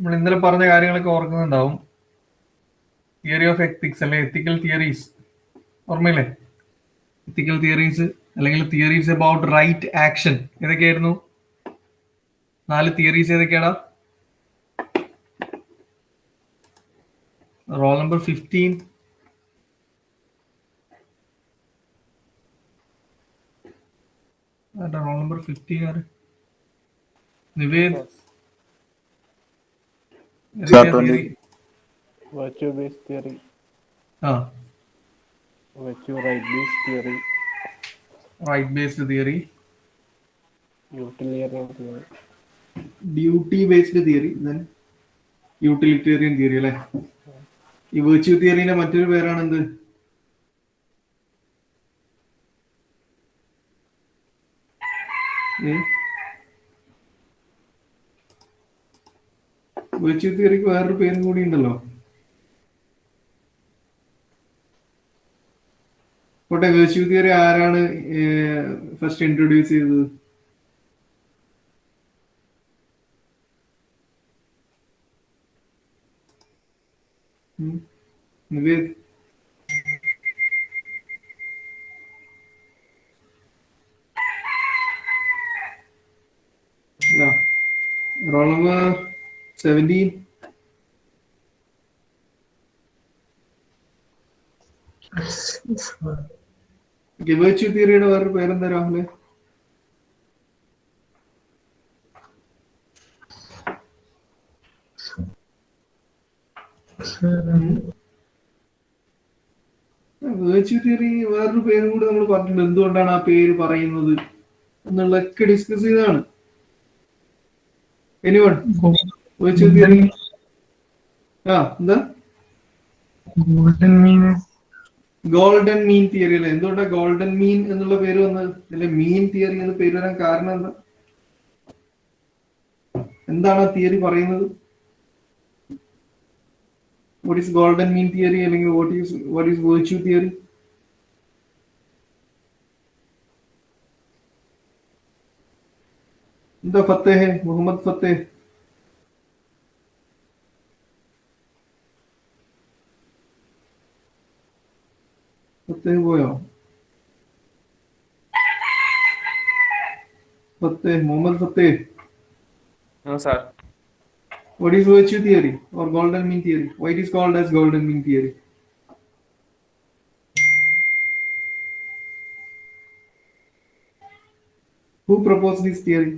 നമ്മൾ ഇന്നലെ പറഞ്ഞ കാര്യങ്ങളൊക്കെ ഓർക്കുന്നുണ്ടാവും. തിയറി ഓഫ് എത്തിക്സ് അല്ലെ, എത്തിക്കൽ തിയറീസ് ഓർമ്മയില്ലേ? എത്തിക്കൽ തിയറീസ് അല്ലെങ്കിൽ തിയറീസ് അബൌട്ട് റൈറ്റ് ആക്ഷൻ ഏതൊക്കെയായിരുന്നു? 4 തിയറീസ് ഏതൊക്കെയാടാ? Roll number 15. റോൾ നമ്പർ 15 ആര്? Nived. Theory virtue based theory, ആ virtue right based theory, right based theory, utilitarian theory. Duty based theory, utilitarian theory അല്ലെ. ഈ virtue തിയറിന്റെ മറ്റൊരു പേരാണ് എന്ത്? വെർച്യൂ തിയറിക്ക് വേറൊരു പേരും കൂടി ഉണ്ടല്ലോ. പോട്ടെ, വെർച്യൂ തിയറി ആരാണ് ഫസ്റ്റ് ഇൻട്രൊഡ്യൂസ് ചെയ്തത്? നിവേദ്. Roll number 17. വെർച്യൂ തിയറിയുടെ വേറൊരു പേരെന്താ രാഹുലെ? വെർച്യൂ തിയറി വേറൊരു പേരും കൂടി നമ്മൾ പറഞ്ഞിട്ടുണ്ട്. എന്തുകൊണ്ടാണ് ആ പേര് പറയുന്നത് എന്നുള്ളതൊക്കെ ഡിസ്കസ് ചെയ്തതാണ്. എനിവൺ വെർച്യൂ തിയറി എന്താ? ഗോൾഡൻ മീൻ തിയറി അല്ലേ? എന്തുകൊണ്ടാ ഗോൾഡൻ മീൻ എന്നുള്ള പേര് വന്നത്? അല്ലെ മീൻ തിയറി എന്ന പേര് വരാൻ കാരണം എന്താ? എന്താണ് ആ തിയറി പറയുന്നത്? What is golden mean theory അല്ലെങ്കിൽ വാട്ട് ഈസ് വെർച്യൂ തിയറി? എന്താ ഫത്തേഹ്, മുഹമ്മദ് ഫത്തേഹ്? ഫത്തേഹ് പോയോ? ഫത്തേഹ്, മുഹമ്മദ് ഫത്തേഹ്. No, sir. What is virtue theory or golden mean theory? Why it is called as golden mean theory? Who proposed this theory?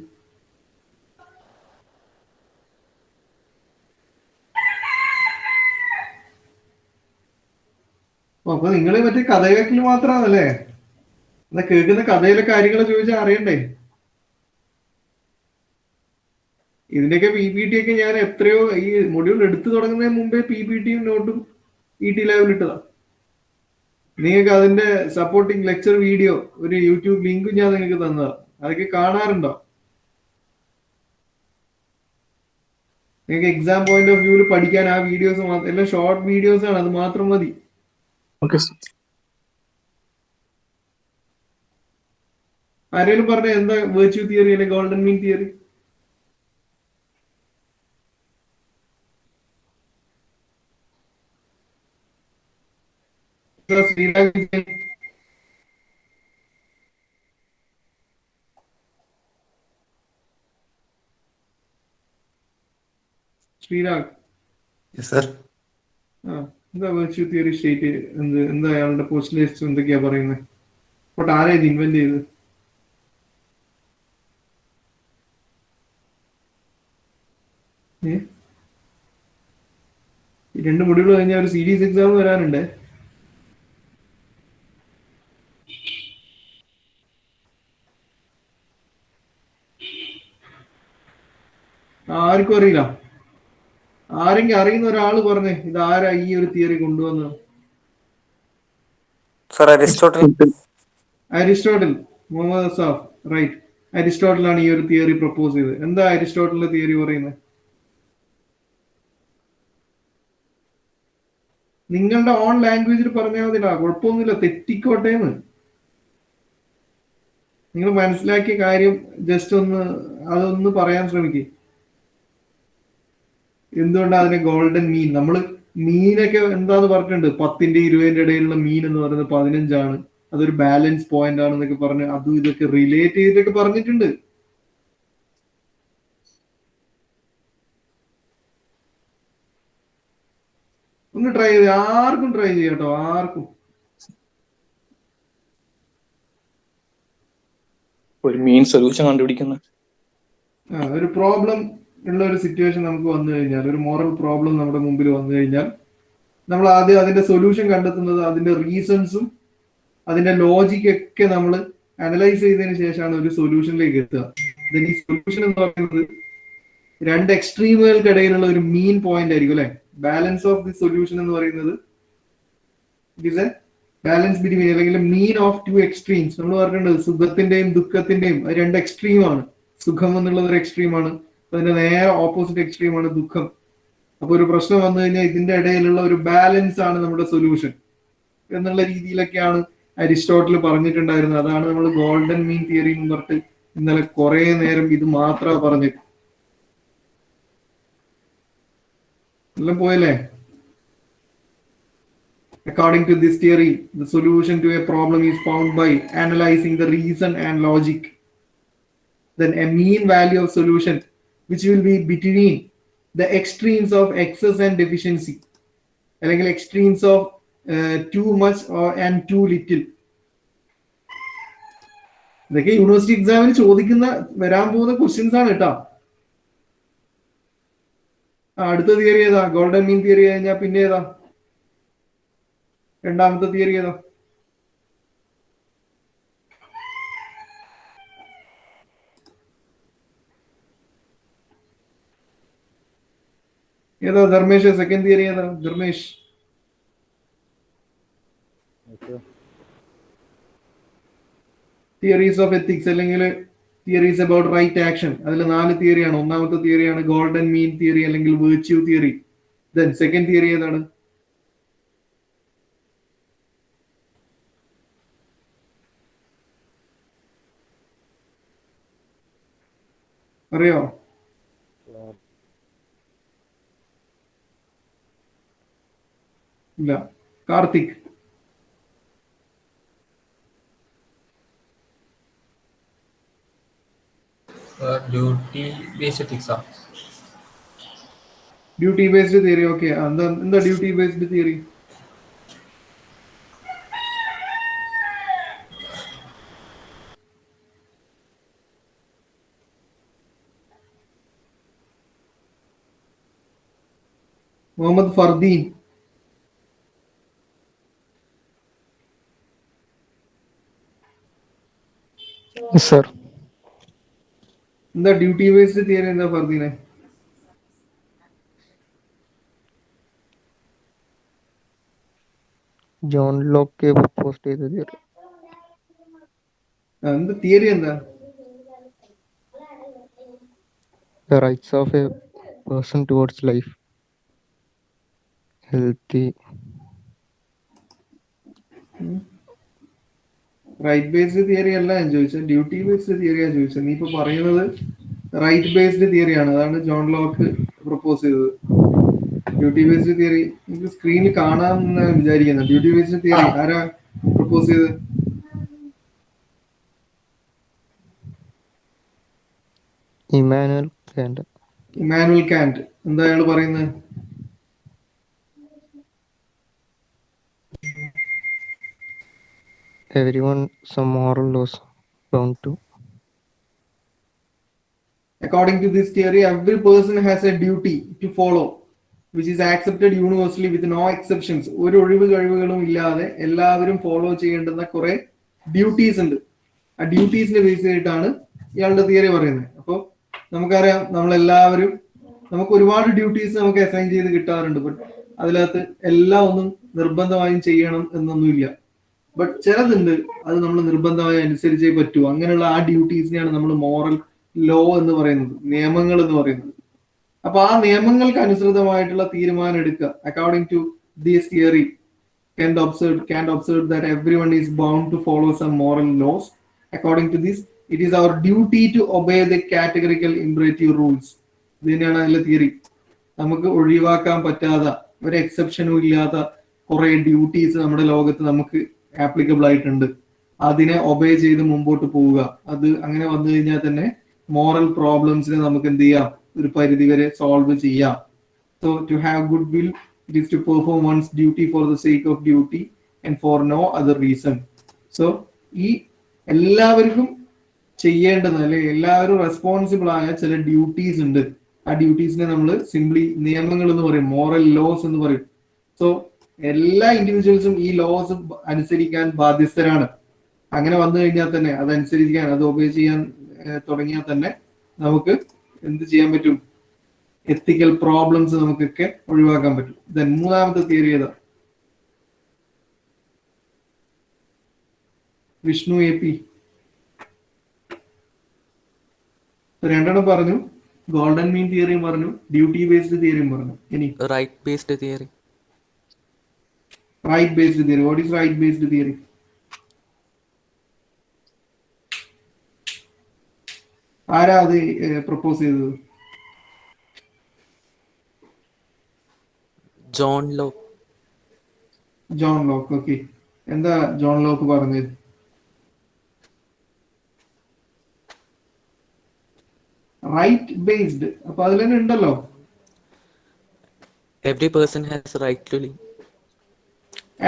അപ്പൊ നിങ്ങള് മറ്റേ കഥ കേൾക്കല് മാത്രമാണല്ലേ? എന്നാ കേൾക്കുന്ന കഥയിലെ കാര്യങ്ങൾ ചോദിച്ചാൽ അറിയണ്ടേ? ഇതിന്റെയൊക്കെ PPT ഒക്കെ ഞാൻ എത്രയോ ഈ മൊഡ്യൂൾ എടുത്തു തുടങ്ങുന്നതിന് മുമ്പേ PPTയും നോട്ടും ET ലെവൽ ഇട്ടതാ. നിങ്ങൾക്ക് അതിന്റെ സപ്പോർട്ടിങ് ലെക്ചർ വീഡിയോ ഒരു യൂട്യൂബ് ലിങ്കും ഞാൻ നിങ്ങൾക്ക് തന്നതാ. അതൊക്കെ കാണാറുണ്ടോ? നിങ്ങൾക്ക് എക്സാം പോയിന്റ് ഓഫ് വ്യൂവിൽ പഠിക്കാൻ ആ വീഡിയോസ് മാത്രം, എല്ലാം ഷോർട്ട് വീഡിയോസ് ആണ്, അത് മാത്രം മതി. ആരെങ്കിലും പറഞ്ഞ എന്താ വെർച്യൂ തിയറി അല്ലെങ്കിൽ ഗോൾഡൻ മീൻ തിയറി? ശ്രീരാഗ്. എന്താ വെർച്യൂ തിയറി സ്റ്റേറ്റ്? എന്താ അയാളുടെ പോസ്റ്റുലേറ്റ്സ് എന്തൊക്കെയാ പറയുന്നത്? അപ്പോൾ ആരാ ഇത് ഇൻവെന്റ് ചെയ്തത്? രണ്ട് മൊഡ്യൂൾ കഴിഞ്ഞാൽ ഒരു സീരീസ് എക്സാം വരാനുണ്ട്. ആർക്കും അറിയില്ല. ആരെങ്കിലും അറിയുന്ന ഒരാള് പറഞ്ഞേ, ഇത് ആരാ ഈ ഒരു തിയറി കൊണ്ടുവന്നത്? Aristotle, Muhammad Asaf, right. അരിസ്റ്റോട്ടിലാണ് ഈ ഒരു തിയറി പ്രപ്പോസ് ചെയ്തത്. എന്താ അരിസ്റ്റോട്ടിലിന്റെ തിയറി പറയുന്നത്? നിങ്ങളുടെ ഓൺ ലാംഗ്വേജിൽ പറഞ്ഞാൽ മതില്ല, കുഴപ്പമൊന്നുമില്ല, തെറ്റിക്കോട്ടെ എന്ന്. നിങ്ങൾ മനസ്സിലാക്കിയ കാര്യം ജസ്റ്റ് അതൊന്ന് പറയാൻ ശ്രമിക്കുക. എന്തുകൊണ്ടാണ് അതിനെ ഗോൾഡൻ മീൻ? നമ്മള് മീനൊക്കെ എന്താന്ന് പറഞ്ഞിട്ടുണ്ട്, 10ന്റെ 20ന്റെ ഇടയിലുള്ള മീൻ എന്ന് പറയുന്നത് 15 അതൊരു ബാലൻസ് പോയിന്റ് ആണെന്നൊക്കെ പറഞ്ഞ് അതും ഇതൊക്കെ റിലേറ്റ് ചെയ്തിട്ടൊക്കെ പറഞ്ഞിട്ടുണ്ട്. ഒന്ന് ട്രൈ ചെയ്ത്, ആർക്കും ട്രൈ ചെയ്യാട്ടോ, ആർക്കും. ഒരു മെയിൻ സൊല്യൂഷൻ കണ്ടുപിടിക്കുന്നത്. ഒരു പ്രോബ്ലം ഉള്ള ഒരു സിറ്റുവേഷൻ നമുക്ക് വന്നു കഴിഞ്ഞാൽ, ഒരു മോറൽ പ്രോബ്ലം നമ്മുടെ മുമ്പിൽ വന്നു കഴിഞ്ഞാൽ, നമ്മൾ ആദ്യം അതിന്റെ സൊല്യൂഷൻ കണ്ടെത്തുന്നത് അതിന്റെ റീസൺസും അതിന്റെ ലോജിക്കൊക്കെ നമ്മൾ അനലൈസ് ചെയ്തതിന് ശേഷമാണ് ഒരു സൊല്യൂഷനിലേക്ക് എത്തുക. ഈ സൊല്യൂഷൻ എന്ന് പറയുന്നത് രണ്ട് എക്സ്ട്രീമുകൾക്കിടയിലുള്ള ഒരു മീൻ പോയിന്റ് ആയിരിക്കും അല്ലെ. ബാലൻസ് ഓഫ് ദി സൊല്യൂഷൻ എന്ന് പറയുന്നത് it is A balance between, അല്ലെങ്കിൽ മീൻ ഓഫ് ടു എക്സ്ട്രീംസ്. നമ്മൾ പറഞ്ഞിട്ടുണ്ട് സുഖത്തിന്റെയും ദുഃഖത്തിന്റെയും രണ്ട് എക്സ്ട്രീമാണ്. സുഖം എന്നുള്ളത് ഒരു എക്സ്ട്രീമാണ്, അതിന്റെ നേരെ ഓപ്പോസിറ്റ് എക്സ്ട്രീമാണ് ദുഃഖം. അപ്പൊ ഒരു പ്രശ്നം വന്നു കഴിഞ്ഞാൽ ഇതിന്റെ ഇടയിലുള്ള ഒരു ബാലൻസ് ആണ് നമ്മുടെ സൊല്യൂഷൻ എന്നുള്ള രീതിയിലൊക്കെയാണ് അരിസ്റ്റോട്ടിൽ പറഞ്ഞിട്ടുണ്ടായിരുന്നത്. അതാണ് നമ്മൾ ഗോൾഡൻ മീൻ തിയറി എന്ന് പറഞ്ഞിട്ട് ഇന്നലെ കുറെ നേരം ഇത് മാത്രമാണ് പറഞ്ഞത്. എല്ലാം പോയല്ലേ? According to this theory, the solution to a problem is found by analyzing the reason and logic. Then a mean value of solution, which will be between the extremes of excess and deficiency, അല്ലെങ്കിൽ extremes of too much and too little. ഇതൊക്കെ university എക്സാമിന് ചോദിക്കുന്ന വരാൻ പോകുന്ന questions ആണ് കേട്ടോ. അടുത്ത theory ഏതാ? ഗോൾഡൻ മീൻ തിയറി കഴിഞ്ഞാൽ പിന്നെ ഏതാ? രണ്ടാമത്തെ തിയറി ഏതാ? ഏതാ ധർമ്മേഷ്? സെക്കൻഡ് തിയറി ഏതാ ധർമ്മേഷ്? തിയറീസ് ഓഫ് എത്തിക്സ് അല്ലെങ്കിൽ തിയറീസ് അബൌട്ട് റൈറ്റ് ആക്ഷൻ. അതിൽ 4 തിയറിയാണ്. ഒന്നാമത്തെ തിയറിയാണ് ഗോൾഡൻ മീൻ തിയറി അല്ലെങ്കിൽ virtue theory. Then second theory ഏതാണ്? അറിയോ? ഇല്ല. കാർത്തിക്? ഡ്യൂട്ടി ബേസ്ഡ് എത്തിക്സാ. Duty based theory. ഓക്കെ, എന്താ duty based theory? Muhammad Fardeen? Sir, എന്താ ഡ്യൂട്ടി ബേസ്ഡ് തിയറി? എന്താ ഫർദീനെ? ജോൺ ലോക്ക് പ്രപ്പോസ് ചെയ്ത തിയറി. എന്താ തിയറി? എന്താ? The rights of a person towards life, healthy. Right based theory അല്ല ഞാൻ ചോദിച്ചത്, ഡ്യൂട്ടി ബേസ്ഡ് തിയറിയാണ് ചോദിച്ചത്. നീ ഇപ്പൊ പറയുന്നത് റൈറ്റ് ബേസ്ഡ് തിയറിയാണ്. അതാണ് ജോൺ ലോക്ക് പ്രപ്പോസ് ചെയ്തത്. ഡ്യൂട്ടി ബേസ്ഡ് തിയറി എനിക്ക് സ്ക്രീനിൽ കാണാമെന്ന് വിചാരിക്കുന്നത്. ഡ്യൂട്ടി ബേസ്ഡ് തിയറി ആരാ പ്രപ്പോസ് ചെയ്തത്? Immanuel Kant. Immanuel Kant. എന്താ അയാൾ പറയുന്നത്? Everyone some moral laws bound to. According to this theory, every person has a duty to follow, which is accepted universally with no exceptions. ഒരു ഒഴിവ് കഴിവുകളും ഇല്ലാതെ എല്ലാവരും ഫോളോ ചെയ്യേണ്ടുന്ന കുറെ ഡ്യൂട്ടീസ് ഉണ്ട്. ആ ഡ്യൂട്ടീസിനെ ബേസ് ചെയ്തിട്ടാണ് ഇയാളുടെ തിയറി പറയുന്നത്. അപ്പോൾ നമുക്കറിയാം, നമ്മളെല്ലാവരും നമുക്ക് ഒരുപാട് ഡ്യൂട്ടീസ് നമുക്ക് അസൈൻ ചെയ്ത് കിട്ടാറുണ്ട്. ബട്ട് അതിനകത്ത് എല്ലാം ഒന്നും നിർബന്ധമായും ചെയ്യണം എന്നൊന്നുമില്ല. ബട്ട് ചിലതുണ്ട്, അത് നമ്മൾ നിർബന്ധമായി അനുസരിച്ചേ പറ്റൂ. അങ്ങനെയുള്ള ആ ഡ്യൂട്ടീസിനെയാണ് നമ്മൾ മോറൽ ലോ എന്ന് പറയുന്നത്, നിയമങ്ങൾ എന്ന് പറയുന്നത്. അപ്പൊ ആ നിയമങ്ങൾക്ക് അനുസൃതമായിട്ടുള്ള തീരുമാനം എടുക്കുക. According to this theory, Kant observed that everyone is bound to follow some moral laws. According to this, it is our duty to obey the categorical imperative rules. ഇതിനെയാണ് അതിലെ തിയറി. നമുക്ക് ഒഴിവാക്കാൻ പറ്റാത്ത ഒരു എക്സെപ്ഷനും ഇല്ലാത്ത കുറെ ഡ്യൂട്ടീസ് നമ്മുടെ ലോകത്ത് നമുക്ക് ആപ്ലിക്കബിൾ ആയിട്ടുണ്ട്. അതിനെ ഒബേ ചെയ്ത് മുമ്പോട്ട് പോവുക. അത് അങ്ങനെ വന്നു കഴിഞ്ഞാൽ തന്നെ മോറൽ പ്രോബ്ലംസിനെ നമുക്ക് എന്ത് ചെയ്യാം, ഒരു പരിധി വരെ സോൾവ് ചെയ്യാം. So to have good will it is to perform one's duty for the sake of duty and for no other reason. So ഈ എല്ലാവർക്കും ചെയ്യേണ്ടുന്ന അല്ലെങ്കിൽ എല്ലാവരും റെസ്പോൺസിബിൾ ആയ ചില ഡ്യൂട്ടീസ് ഉണ്ട്. ആ ഡ്യൂട്ടീസിനെ നമ്മൾ സിംപ്ലി നിയമങ്ങൾ എന്ന് പറയും, മോറൽ ലോസ് എന്ന് പറയും. സോ എല്ലാ ഇൻഡിവിജ്വൽസും ഈ ലോസ് അനുസരിക്കാൻ ബാധ്യസ്ഥരാണ്. അങ്ങനെ വന്നു കഴിഞ്ഞാൽ തന്നെ അതനുസരിക്കാൻ, അത് ഒബേ ചെയ്യാൻ തുടങ്ങിയാൽ തന്നെ നമുക്ക് എന്ത് ചെയ്യാൻ പറ്റും, എത്തിക്കൽ പ്രോബ്ലംസ് നമുക്കൊക്കെ ഒഴിവാക്കാൻ പറ്റും. ദെൻ മൂന്നാമത്തെ തിയറി ഏതാ? വിഷ്ണു AP. രണ്ടെണ്ണം പറഞ്ഞു, ഗോൾഡൻ മീൻ തിയറിയും പറഞ്ഞു, ഡ്യൂട്ടി ബേസ്ഡ് തിയറിയും പറഞ്ഞു. ഇനി Right based theory. Right based theory. What is right based theory? ആരാ അത് പ്രപ്പോസ് ചെയ്തത്? John Locke. John Locke. Okay, എന്താ ജോൺ ലോക്ക് പറഞ്ഞത്? Right based. അപ്പൊ അതിൽ തന്നെ ഉണ്ടല്ലോ, Every person has right to live.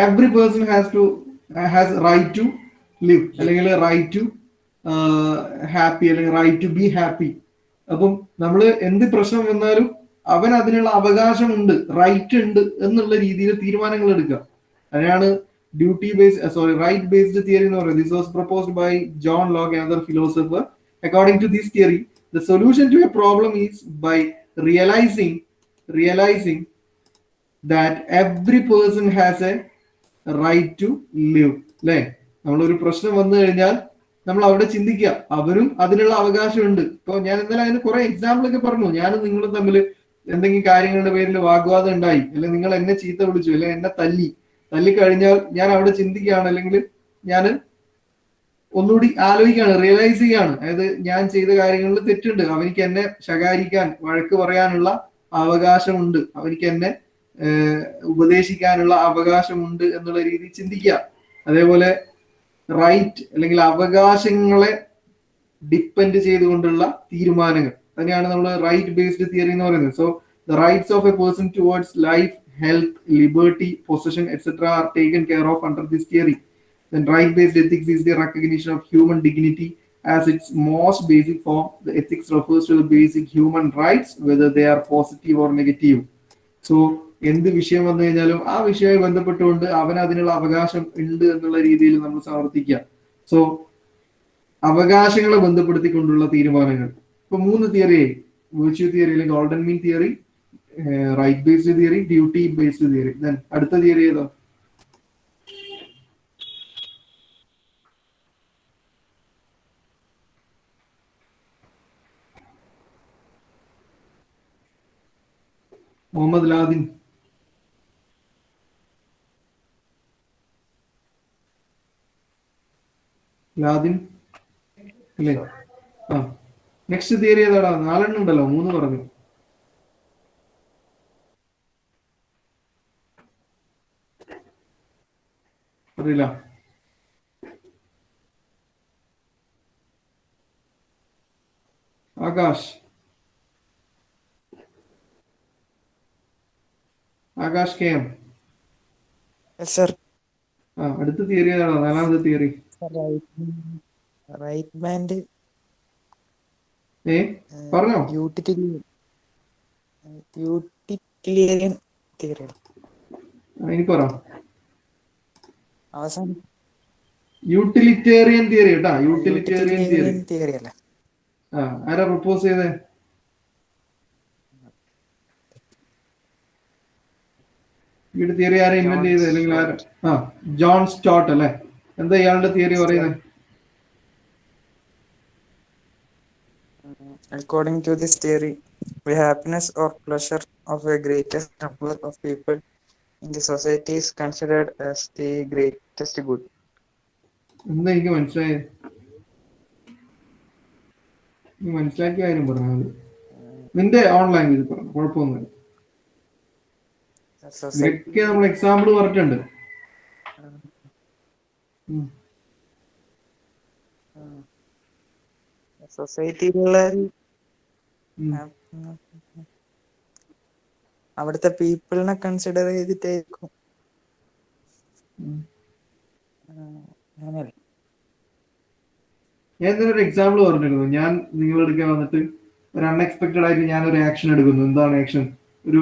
Every person has right to live, അല്ലെങ്കിൽ റൈറ്റ് ടു ഹാപ്പി, അല്ലെങ്കിൽ റൈറ്റ് ടു ബി ഹാപ്പി. അപ്പം നമ്മൾ എന്ത് പ്രശ്നം വന്നാലും അവൻ അതിനുള്ള അവകാശമുണ്ട്, റൈറ്റ് ഉണ്ട് എന്നുള്ള രീതിയിൽ തീരുമാനങ്ങൾ എടുക്കുക. അതിനാണ് duty based right based theory എന്ന് പറയുന്നത്. This was proposed by John Locke, another philosopher. According to this theory, the solution to a problem is by realizing that every person has a right to live. അല്ലെ, നമ്മളൊരു പ്രശ്നം വന്നു കഴിഞ്ഞാൽ നമ്മൾ അവിടെ ചിന്തിക്കുക അവരും അതിനുള്ള അവകാശമുണ്ട്. ഇപ്പൊ ഞാൻ ഇന്നലെ അതിന് കുറെ എക്സാമ്പിൾ ഒക്കെ പറഞ്ഞു. ഞാനും നിങ്ങളും തമ്മിൽ എന്തെങ്കിലും കാര്യങ്ങളുടെ പേരിൽ വാഗ്വാദം ഉണ്ടായി, അല്ലെങ്കിൽ നിങ്ങൾ എന്നെ ചീത്ത വിളിച്ചു, അല്ലെങ്കിൽ എന്നെ തല്ലി കഴിഞ്ഞാൽ ഞാൻ അവിടെ ചിന്തിക്കുകയാണ്, അല്ലെങ്കിൽ ഞാൻ ഒന്നുകൂടി ആലോചിക്കുകയാണ്, റിയലൈസ് ചെയ്യാണ്, അതായത് ഞാൻ ചെയ്ത കാര്യങ്ങളിൽ തെറ്റുണ്ട്, അവനിക്ക് എന്നെ ശകാരിക്കാൻ, വഴക്ക് പറയാനുള്ള അവകാശമുണ്ട്, അവനിക്ക് എന്നെ ഉപദേശിക്കാനുള്ള അവകാശമുണ്ട് എന്നുള്ള രീതിയിൽ ചിന്തിക്കുക. അതേപോലെ റൈറ്റ് അല്ലെങ്കിൽ അവകാശങ്ങളെ ഡിപ്പെൻഡ് ചെയ്തുകൊണ്ടുള്ള തീരുമാനങ്ങൾ, അതിനെയാണ് നമ്മൾ റൈറ്റ് ബേസ്ഡ് തിയറി എന്ന് പറയുന്നത്. So the rights of A person towards life, health, liberty, possession, etc. are taken care of under this theory. Then right-based ethics is the recognition of human dignity as its most basic form. The ethics refers to the basic human rights, whether they are positive or negative. So എന്ത് വിഷയം വന്നു കഴിഞ്ഞാലും ആ വിഷയവുമായി ബന്ധപ്പെട്ടുകൊണ്ട് അവന് അതിനുള്ള അവകാശം ഉണ്ട് എന്നുള്ള രീതിയിൽ നമ്മൾ സമർത്ഥിക്കുക. സോ അവകാശങ്ങളെ ബന്ധപ്പെടുത്തിക്കൊണ്ടുള്ള തീരുമാനങ്ങൾ. ഇപ്പൊ 3 തിയറിയായി: വെർച്യൂ തിയറി അല്ലെങ്കിൽ golden mean theory, right based theory, duty based theory. Then അടുത്ത തിയറി ഏതാ? മുഹമ്മദ് ലാദിൻ. അല്ലേ? ആ, നെക്സ്റ്റ് തിയറി ഏതാടാ? 4 ഉണ്ടല്ലോ, 3 പറഞ്ഞു. അറിയില്ല. ആകാശ് KM. ആ, അടുത്ത തിയറി ഏതാണോ? 4ാമത്തെ തിയറി. റൈറ്റ് ബാൻഡ് പറഞ്ഞോ. Utilitarian theory. ഇനി പറ. അവസാനം യൂട്ടിലിറ്റേറിയൻ തിയറി കേട്ടാ. യൂട്ടിലിറ്റേറിയൻ തിയറി അല്ലേ? ആ, ആരാ പ്രപ്പോസ് ചെയ്തേ? ഈ തിയറി ആരാ ഇൻവെന്റ് ചെയ്തത്? അല്ലെങ്കിൽ ആരാ? ആ, ജോൺ സ്റ്റോട്ട് അല്ലേ? എന്താ ഇയാളുടെ തിയറി പറയുന്നത്? According to this theory, the happiness or pleasure of a greatest number of people in the society is considered as the greatest good. എന്താ എനിക്ക് മനസ്സിലായത്? മനസ്സിലാക്കിയ കാര്യം പറഞ്ഞത് നിന്റെ ഓൺ ലാംഗ്വേജ് പറഞ്ഞു, കുഴപ്പമൊന്നുമില്ല. Society, ഇതിനൊക്കെ നമ്മൾ എക്സാമ്പിൾ പറഞ്ഞിട്ടുണ്ട്. സൊസൈറ്റിയിലുള്ള ഉം. അവിടുത്തെ പീപ്പിളിനെ കൺസിഡർ ചെയ്തിട്ടായിരിക്കും. ഉം. അങ്ങനെയല്ലേ? ഞാൻ ഇതിനൊരു എക്സാമ്പിൾ പറഞ്ഞിരുന്നു. ഞാൻ നിങ്ങളെടുക്കാൻ വന്നിട്ട് ഒരു അൺഎക്സ്പെക്ടഡ് ആയിട്ട് ഞാൻ ഒരു ആക്ഷൻ എടുക്കുന്നു. എന്താണ് ആക്ഷൻ? ഒരു